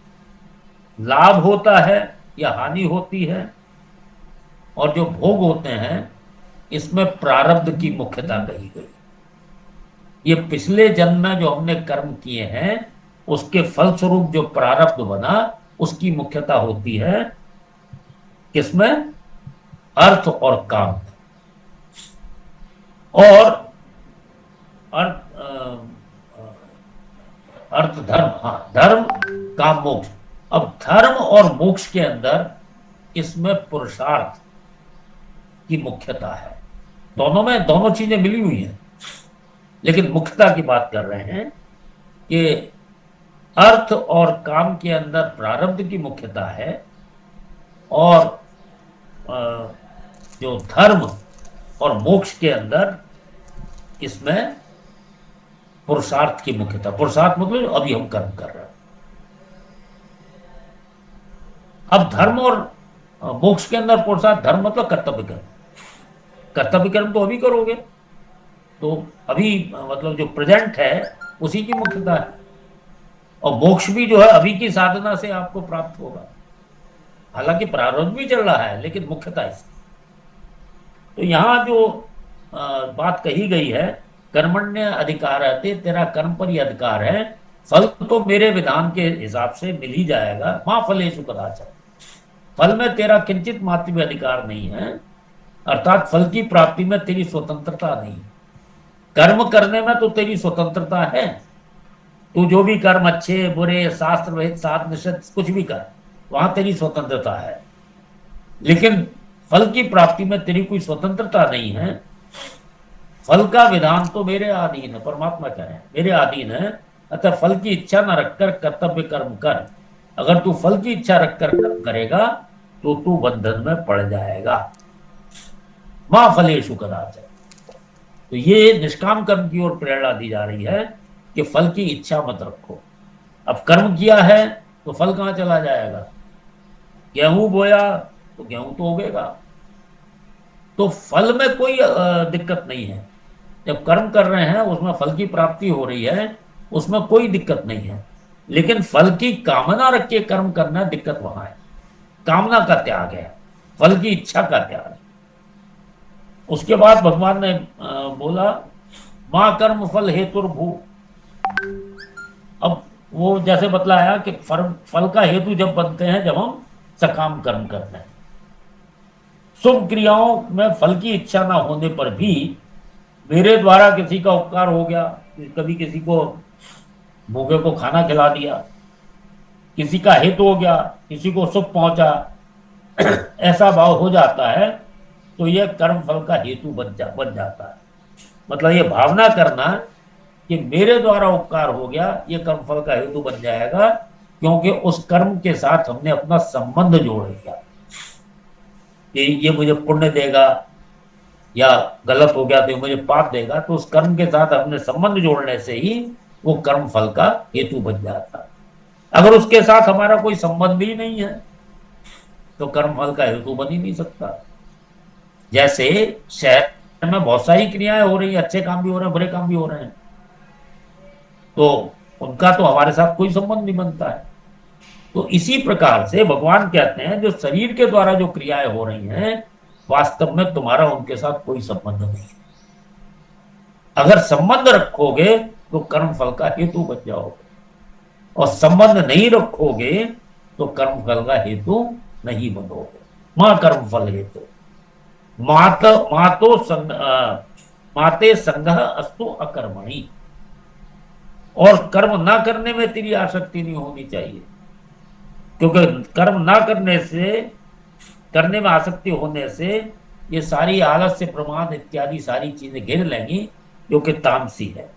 लाभ होता है या हानि होती है और जो भोग होते हैं, इसमें प्रारब्ध की मुख्यता कही गई। ये पिछले जन्म में जो हमने कर्म किए हैं उसके फलस्वरूप जो प्रारब्ध बना, उसकी मुख्यता होती है किसमें? अर्थ और काम। और अर्थ धर्म, हाँ, धर्म काम मोक्ष। अब धर्म और मोक्ष के अंदर इसमें पुरुषार्थ की मुख्यता है। दोनों में दोनों चीजें मिली हुई हैं, लेकिन मुख्यता की बात कर रहे हैं कि अर्थ और काम के अंदर प्रारब्ध की मुख्यता है, और जो धर्म और मोक्ष के अंदर इसमें पुरुषार्थ की मुख्यता। पुरुषार्थ मतलब अभी हम कर्म कर रहे हैं। अब धर्म और मोक्ष के अंदर पुरुषार्थ, धर्म मतलब कर्तव्य कर्म, कर्तव्य कर्म तो अभी करोगे, तो अभी मतलब जो प्रेजेंट है उसी की मुख्यता है, और मोक्ष भी जो है अभी की साधना से आपको प्राप्त होगा। हालांकि प्रारब्ध भी चल रहा है लेकिन मुख्यता इसकी। तो यहां जो बात कही गई है, कर्मण्य अधिकार है, तेरा कर्म पर ही अधिकार है, फल तो मेरे विधान के हिसाब से मिल ही जाएगा। मां फलेषु कदाचन, फल में तेरा किंचित मात्र भी अधिकार नहीं है, अर्थात फल की प्राप्ति में तेरी स्वतंत्रता नहीं है। कर्म करने में तो तेरी स्वतंत्रता है, तू जो भी कर्म, अच्छे बुरे, शास्त्र विहित साध निषेध कुछ भी कर, वहां तेरी स्वतंत्रता है, लेकिन फल की प्राप्ति में तेरी कोई स्वतंत्रता नहीं है। फल का विधान तो मेरे अधीन है, परमात्मा कह रहे हैं मेरे अधीन है, अतः फल की इच्छा न रखकर कर्तव्य कर्म कर। अगर तू फल की इच्छा रखकर कर्म करेगा तो तू बंधन में पड़ जाएगा। मां फलेषु कदाचन, तो ये निष्काम कर्म की ओर प्रेरणा दी जा रही है कि फल की इच्छा मत रखो। अब कर्म किया है तो फल कहां चला जाएगा? गेहूं बोया तो गेहूं तो उगेगा, तो फल में कोई दिक्कत नहीं है। जब कर्म कर रहे हैं उसमें फल की प्राप्ति हो रही है, उसमें कोई दिक्कत नहीं है, लेकिन फल की कामना रख के कर्म करना दिक्कत वहां है। कामना का त्याग है, फल की इच्छा का त्याग है। उसके बाद भगवान ने बोला मां कर्म फल हेतुर्भू। अब वो जैसे बतलाया कि फल का हेतु जब बनते हैं जब हम सकाम कर्म करते हैं। शुभ क्रियाओं में फल की इच्छा ना होने पर भी मेरे द्वारा किसी का उपकार हो गया, कभी किसी को भूखे को खाना खिला दिया, किसी का हित हो गया, किसी को सुख पहुंचा, ऐसा भाव हो जाता है तो यह कर्म फल का हेतु बन जाता है। मतलब ये भावना करना कि मेरे द्वारा उपकार हो गया, ये कर्म फल का हेतु बन जाएगा, क्योंकि उस कर्म के साथ हमने अपना संबंध जोड़ दिया कि ये मुझे पुण्य देगा, या गलत हो गया तो मुझे पाप देगा, तो उस कर्म के साथ हमने संबंध जोड़ने से ही वो कर्म फल का हेतु बन जाता है। अगर उसके साथ हमारा कोई संबंध ही नहीं है तो कर्म फल का हेतु बन ही नहीं सकता। जैसे शहर में बहुत सारी क्रियाएं हो रही है, अच्छे काम भी हो रहे हैं, बुरे काम भी हो रहे हैं, तो उनका तो हमारे साथ कोई संबंध नहीं बनता है। तो इसी प्रकार से भगवान कहते हैं जो शरीर के द्वारा जो क्रियाएं हो रही हैं, वास्तव में तुम्हारा उनके साथ कोई संबंध नहीं है। अगर संबंध रखोगे तो कर्म फल का हेतु बन जाओगे, और संबंध नहीं रखोगे तो कर्म फल का हेतु नहीं बनोगे। मां कर्म फल हेतु माते संगह अस्तु अकर्मणि, और कर्म ना करने में तेरी आसक्ति नहीं होनी चाहिए, क्योंकि कर्म ना करने में आसक्ति होने से ये सारी आलस्य, प्रमाद इत्यादि सारी चीजें घेर लेंगी जो कि तामसी है।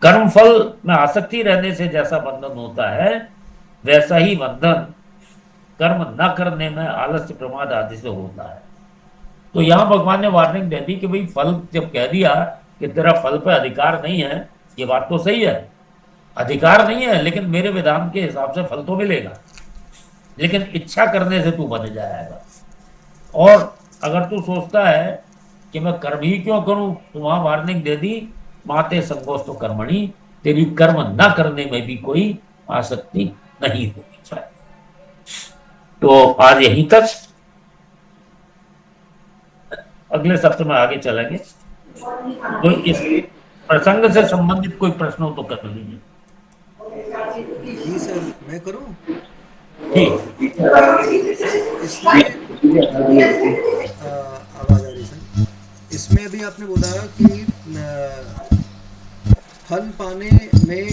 कर्म फल में आसक्ति रहने से जैसा बंधन होता है, वैसा ही बंधन कर्म न करने में आलस्य, प्रमाद आदि से होता है। तो यहां भगवान ने वार्निंग दे दी कि भाई फल जब कह दिया कि तेरा फल पे अधिकार नहीं है, ये बात तो सही है, अधिकार नहीं है, लेकिन मेरे विधान के हिसाब से फल तो मिलेगा, लेकिन इच्छा करने से तू बन जाएगा। और अगर तू सोचता है कि मैं कर्म ही क्यों करूं, तो वहां वार्निंग दे दी माते संगोस्तु कर्मणि, तेरी कर्म ना करने में भी कोई आसक्ति नहीं होनी चाहिए। तो आज यहीं तक, अगले सप्ताह में आगे चलेंगे। तो इस प्रसंग से संबंधित कोई प्रश्न हो तो कर लीजिए। जी सर, मैं करूं? ठीक। इसमें आवाज आ रही सर। इसमें अभी आपने बोला कि फल पाने में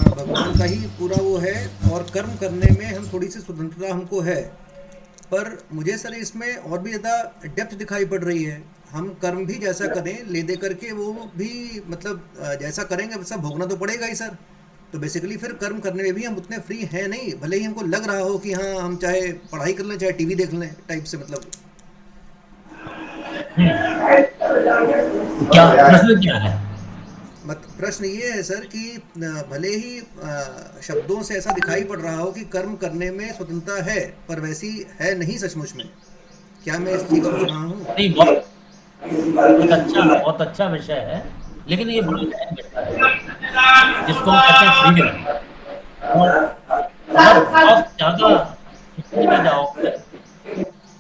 भगवान का ही पूरा वो है, और कर्म करने में हम थोड़ी सी स्वतंत्रता हमको है। पर मुझे सर इसमें और भी ज़्यादा डेप्थ दिखाई पड़ रही है। हम कर्म भी जैसा करें ले दे करके वो भी मतलब जैसा करेंगे वैसा भोगना तो पड़ेगा ही सर। तो बेसिकली फिर कर्म करने में भी हम उतने फ्री हैं नहीं, भले ही हमको लग रहा हो कि हाँ हम चाहे पढ़ाई कर लें चाहे टीवी देख लें टाइप से, मतलब क्या प्रश्न क्या है? प्रश्न ये है सर कि भले ही शब्दों से ऐसा दिखाई पड़ रहा हो कि कर्म करने में स्वतंत्रता है, पर वैसी है नहीं सचमुच में। क्या मैं इस ठीक सोच रहा हूँ? नहीं, बहुत अच्छा विषय है, लेकिन ये बड़ी अहम विषय है जिसको हम कहते हैं फ्रीडम। और अगर बहुत ज्यादा में जाओगे,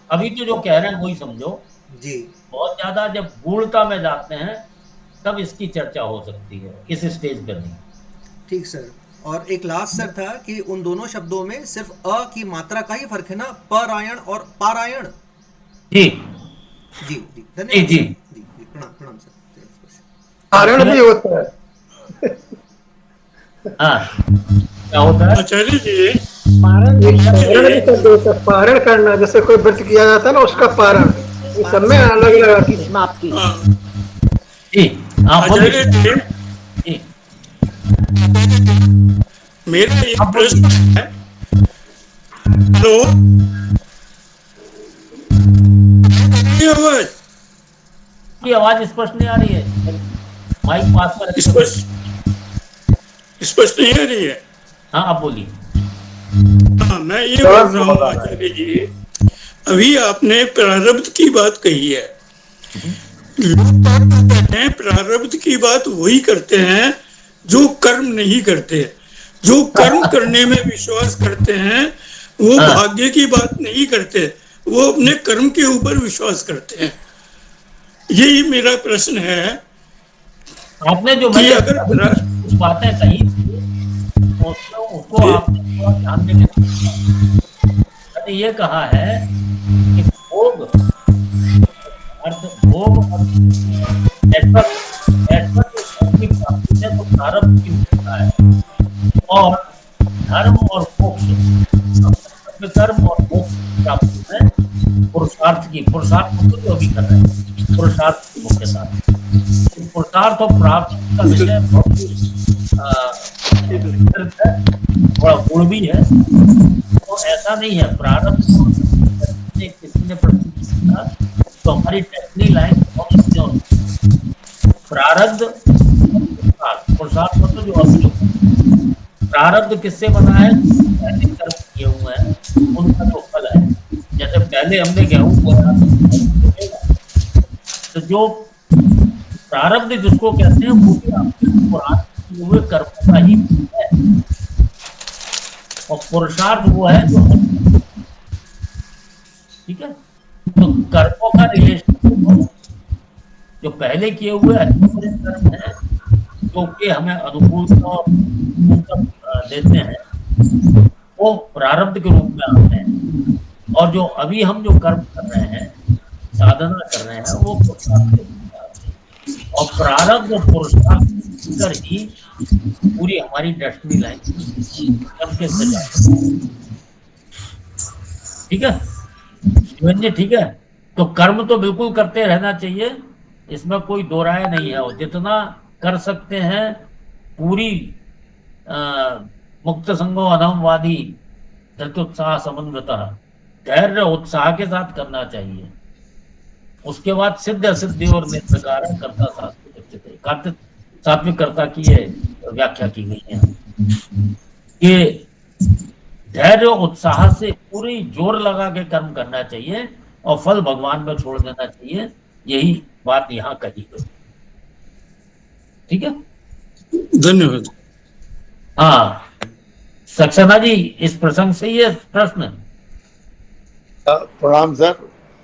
अभी तो जो कह रहे हैं वही समझो जी। बहुत ज्यादा जब गूढ़ता में जाते हैं तब इसकी चर्चा हो सकती है, इस स्टेज पर नहीं। ठीक सर। और एक लास्ट सर था कि उन दोनों शब्दों में सिर्फ अ की मात्रा का ही फर्क है ना, परायण और पारायण। जी जी जी धन्यवाद। जी जी प्रणाम सर। पारण भी होता है। हाँ, क्या होता है आचार्य जी? पारण भी शब्द होता है, पारण करना, जैसे कोई व्रत किया जाता है ना उसका पारण, सब में अलग अलग समाप्ति। जी आचार्य जी, मेरा एक प्रश्न है। हेलो, आवाज की आवाज स्पष्ट नहीं आ रही है, माइक पास पर स्पष्ट नहीं आ रही है। हाँ आप बोलिए। हाँ, मैं ये बोल रहा हूँ आचार्य जी, अभी आपने प्रारब्ध की बात कही है। लोग कहते हैं प्रारब्ध की बात वही करते हैं जो कर्म नहीं करते। जो कर्म करने में विश्वास करते हैं वो भाग्य की बात नहीं करते, वो अपने कर्म के ऊपर विश्वास करते हैं। यही मेरा प्रश्न है। आपने जो कि अगर कुछ बातें कही उसको आपने थोड़ा ध्यान देने की, मैंने ये कहा है कि भोग अर्थ भोग और की प्राप्ति से तो प्रारब्ध की होता है, और धर्म और मोक्ष, कर्म और मोक्ष की प्राप्ति में पुरुषार्थ को जो भी कर रहे हैं, पुरुषार्थ की मुख्यता। पुरुषार्थ और प्राप्ति का विषय बहुत बड़ा गुण भी है। तो ऐसा नहीं है प्रारब्ध किसी ने प्रश्न किया तो हमारी टेक्निक लाइन प्रारब्ध पुरुषार्थ तो जो अभी प्रारब्ध किससे बना है, पहले कर्म किए हुए हैं उनका जो फल है। जैसे पहले हमने गेहूं बोया तो जो प्रारब्ध जिसको कहते हैं वो भी आपके हुए कर्म का ही है, और पुरुषार्थ वो है जो, ठीक है। तो कर्मों का रिलेशन जो पहले किए हुए अच्छे कर्म है जो कि हमें अनुकूलता देते हैं वो प्रारब्ध के रूप में आते हैं, और जो अभी हम जो कर्म कर रहे हैं, साधना कर रहे हैं, वो पुरुषार्थ के रूप में आते हैं। और प्रारब्ध और पुरुषार्थ कर ही पूरी हमारी डेस्टिनी लाइन के सजा। ठीक है शिवन जी, ठीक है। तो कर्म तो बिल्कुल करते रहना चाहिए, इसमें कोई दो राय नहीं है, और जितना कर सकते हैं पूरी मुक्त संगो अनमवादी धृत्युत्साह समन्विता धैर्य उत्साह के साथ करना चाहिए। उसके बाद सिद्ध असिद्धि और निर्विकार कर्ता सात्विक सात्विक कर्ता की ये व्याख्या की गई है कि धैर्य उत्साह से पूरी जोर लगा के कर्म करना चाहिए और फल भगवान में छोड़ देना चाहिए। यही बात यहाँ कही गई। ठीक है, धन्यवाद। हाँ सक्सेना जी, इस प्रसंग से ये प्रश्न। प्रणाम सर।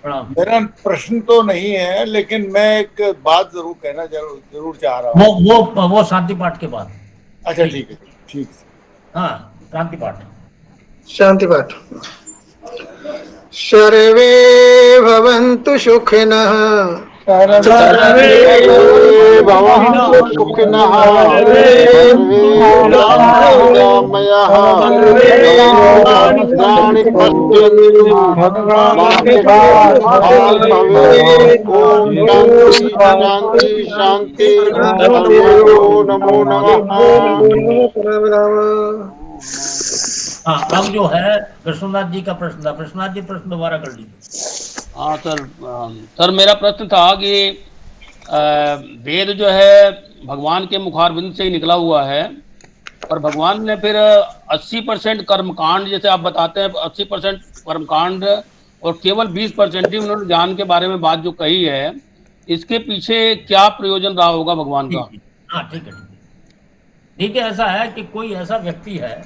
प्रणाम। मेरा प्रश्न तो नहीं है, लेकिन मैं एक बात जरूर कहना जरूर चाह रहा हूँ। वो शांति पाठ के बाद। अच्छा ठीक है, ठीक। हाँ शांति पाठ। शांति पाठ। सर्वे भवन्तु सुखिनः, सर्वे भवन्तु सुखिनः, सर्वे पश्यन्तु शांति शांति। नमो नमः। हाँ अब जो है कृष्णनाथ जी का प्रश्न था, कृष्णनाथ जी प्रश्न दोबारा कर लीजिए। हाँ सर, सर मेरा प्रश्न था कि वेद जो है भगवान के मुखारबिंद से ही निकला हुआ है, और भगवान ने फिर 80% कर्मकांड, जैसे आप बताते हैं 80% कर्मकांड और केवल 20% ही उन्होंने ज्ञान के बारे में बात जो कही है, इसके पीछे क्या प्रयोजन रहा होगा भगवान का? हाँ ठीक है। देखिए ऐसा है कि कोई ऐसा व्यक्ति है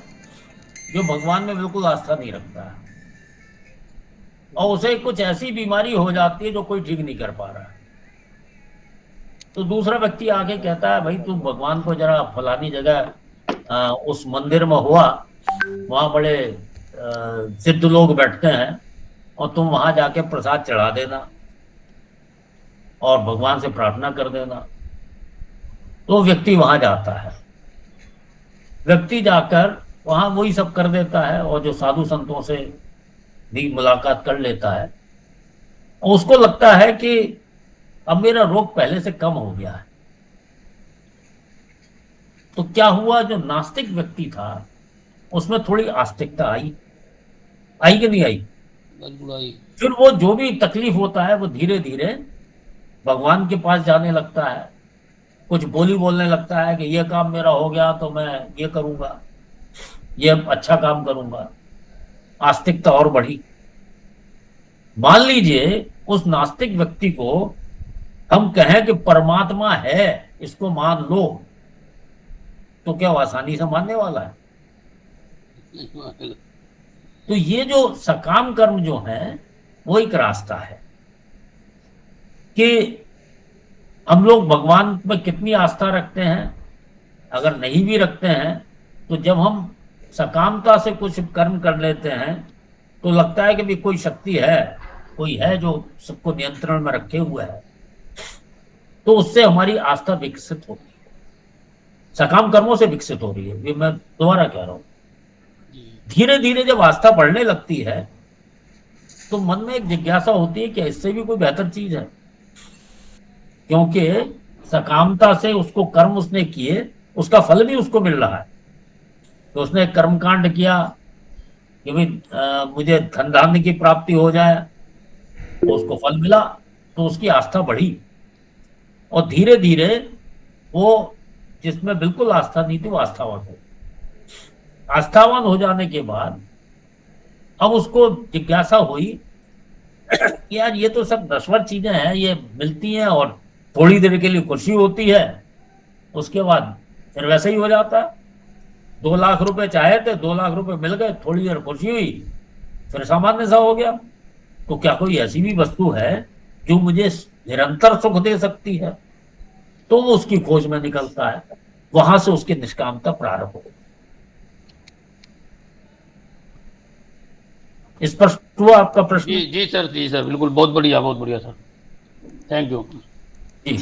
जो भगवान में बिल्कुल आस्था नहीं रखता है और उसे कुछ ऐसी बीमारी हो जाती है जो कोई ठीक नहीं कर पा रहा है, तो दूसरा व्यक्ति आके कहता है भाई तू भगवान को जरा फलानी जगह उस मंदिर में हुआ, वहां बड़े सिद्ध लोग बैठते हैं और तुम वहां जाके प्रसाद चढ़ा देना और भगवान से प्रार्थना कर देना। तो व्यक्ति वहां जाता है, व्यक्ति जाकर वहां वही सब कर देता है और जो साधु संतों से भी मुलाकात कर लेता है और उसको लगता है कि अब मेरा रोग पहले से कम हो गया है। तो क्या हुआ, जो नास्तिक व्यक्ति था उसमें थोड़ी आस्तिकता आई कि नहीं आई? बिल्कुल आई। फिर वो जो भी तकलीफ होता है वो धीरे धीरे भगवान के पास जाने लगता है, कुछ बोली बोलने लगता है कि ये काम मेरा हो गया तो मैं ये करूंगा, ये अच्छा काम करूंगा। आस्तिकता और बढ़ी। मान लीजिए उस नास्तिक व्यक्ति को हम कहें कि परमात्मा है, इसको मान लो, तो क्या वो आसानी से मानने वाला है? तो ये जो सकाम कर्म जो है वो एक रास्ता है कि हम लोग भगवान में कितनी आस्था रखते हैं। अगर नहीं भी रखते हैं तो जब हम सकामता से कुछ कर्म कर लेते हैं तो लगता है कि भी कोई शक्ति है, कोई है जो सबको नियंत्रण में रखे हुए है, तो उससे हमारी आस्था विकसित होती है, सकाम कर्मों से विकसित हो रही है। ये मैं दोबारा कह रहा हूं, धीरे धीरे जब आस्था बढ़ने लगती है तो मन में एक जिज्ञासा होती है कि इससे भी कोई बेहतर चीज है, क्योंकि सकामता से उसको कर्म उसने किए, उसका फल भी उसको मिल रहा है। तो उसने कर्मकांड किया कि भाई मुझे धन धान्य की प्राप्ति हो जाए, तो उसको फल मिला, तो उसकी आस्था बढ़ी और धीरे धीरे वो जिसमें बिल्कुल आस्था नहीं थी वो आस्थावान हो। आस्थावान हो जाने के बाद अब उसको जिज्ञासा हुई कि यार ये तो सब नश्वर चीजें हैं, ये मिलती हैं और थोड़ी देर के लिए खुशी होती है, उसके बाद फिर वैसे ही हो जाता है। 2 लाख रुपए चाहे थे, 2 लाख रुपए मिल गए, थोड़ी देर खुशी हुई, फिर सामान्य सा हो गया। तो क्या कोई ऐसी भी वस्तु है जो मुझे निरंतर सुख दे सकती है? तो वो उसकी खोज में निकलता है, वहां से उसकी निष्कामता प्रारंभ होती है। स्पष्ट हुआ आपका प्रश्न? जी सर, जी सर, बिल्कुल, बहुत बढ़िया सर, थैंक यू जी।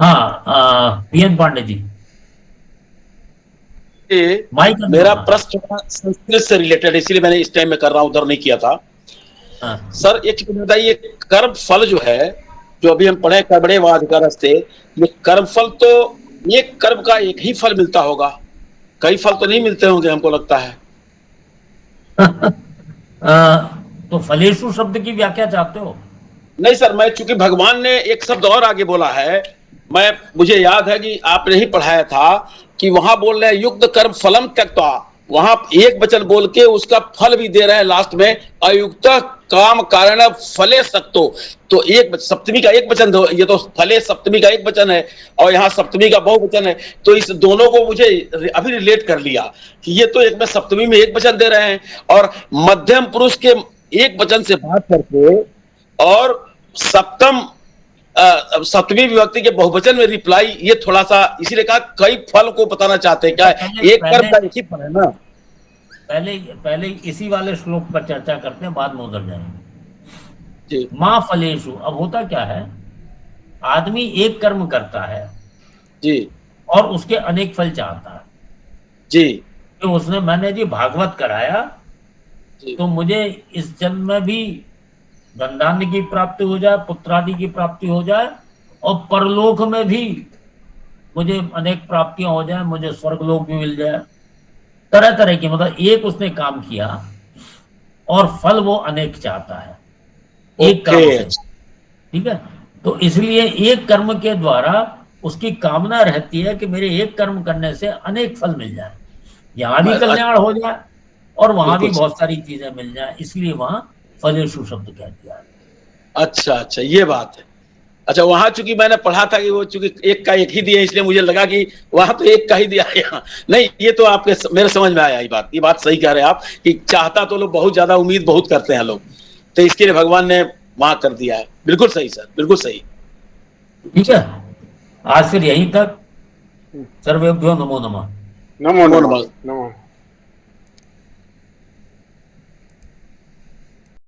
हाँ, पीएन पांडे जी, मेरा प्रश्न संस्कृत से रिलेटेड, इसलिए मैंने इस टाइम में कर रहा हूं, उधर नहीं किया था। सर एक चीज बताइए, कर्म फल जो है, जो अभी हम पढ़े कर्मणे वाधिकारस्ते, ये कर्म फल तो एक कर्म का एक ही फल मिलता होगा, कई फल तो नहीं मिलते होंगे हमको लगता है। तो फलेशु शब्द की व्याख्या चाहते हो? नहीं सर, मैं चूंकि भगवान ने एक शब्द और आगे बोला है, मुझे याद है कि आपने ही पढ़ाया था कि वहां बोल रहे हैं युक्त कर्म फलम त्यक्त्वा, वहां एक वचन बोल के उसका फल भी दे रहे हैं लास्ट में, अयुक्त काम कारण फले सक्तो। तो एक सप्तमी का एक वचन, ये तो फले सप्तमी का एक वचन है और यहाँ सप्तमी का बहुवचन है, तो इस दोनों को मुझे अभी रिलेट कर लिया कि ये तो एक में सप्तमी में एक वचन दे रहे हैं और मध्यम पुरुष के एक वचन से बात करके और सप्तमी विभक्ति के बहुवचन में रिप्लाई, ये थोड़ा सा इसीलिए कहा कई फल को बताना चाहते हैं, क्या एक कर्म का एक ही फल है ना। पहले इसी वाले श्लोक पर चर्चा करते हैं, बाद में उधर जाएंगे। मां फलेशु, अब होता क्या है, आदमी एक कर्म करता है जी और उसके अनेक फल चाहता है जी। तो मैंने जी भागवत कराया तो मुझे इस जन्म में भी धन धान्य की प्राप्ति हो जाए, पुत्रादि की प्राप्ति हो जाए और परलोक में भी मुझे अनेक प्राप्तियां हो जाए, मुझे स्वर्गलोक भी मिल जाए, तरह तरह की, मतलब एक उसने काम किया और फल वो अनेक चाहता है एक काम से, ठीक है। तो इसलिए एक कर्म के द्वारा उसकी कामना रहती है कि मेरे एक कर्म करने से अनेक फल मिल जाए, यहाँ भी कल्याण हो जाए और वहां भी बहुत सारी चीजें मिल जाए, इसलिए वहां फलेषु शब्द कह दिया। अच्छा अच्छा, ये बात है। अच्छा, वहां चूंकि मैंने पढ़ा था कि वो चूंकि एक का एक ही दिया, इसलिए मुझे लगा कि वहां तो एक का ही दिया है, यहाँ नहीं। ये तो आपके मेरे समझ में आया, ये बात सही कह रहे हैं आप कि चाहता तो लोग बहुत ज्यादा, उम्मीद बहुत करते हैं लोग, तो इसके लिए भगवान ने वहां कर दिया है। बिल्कुल सही सर, बिल्कुल सही। ठीक है, आज फिर यहीं तक। सर्वेभ्यो नमो नमः। नमो नमः।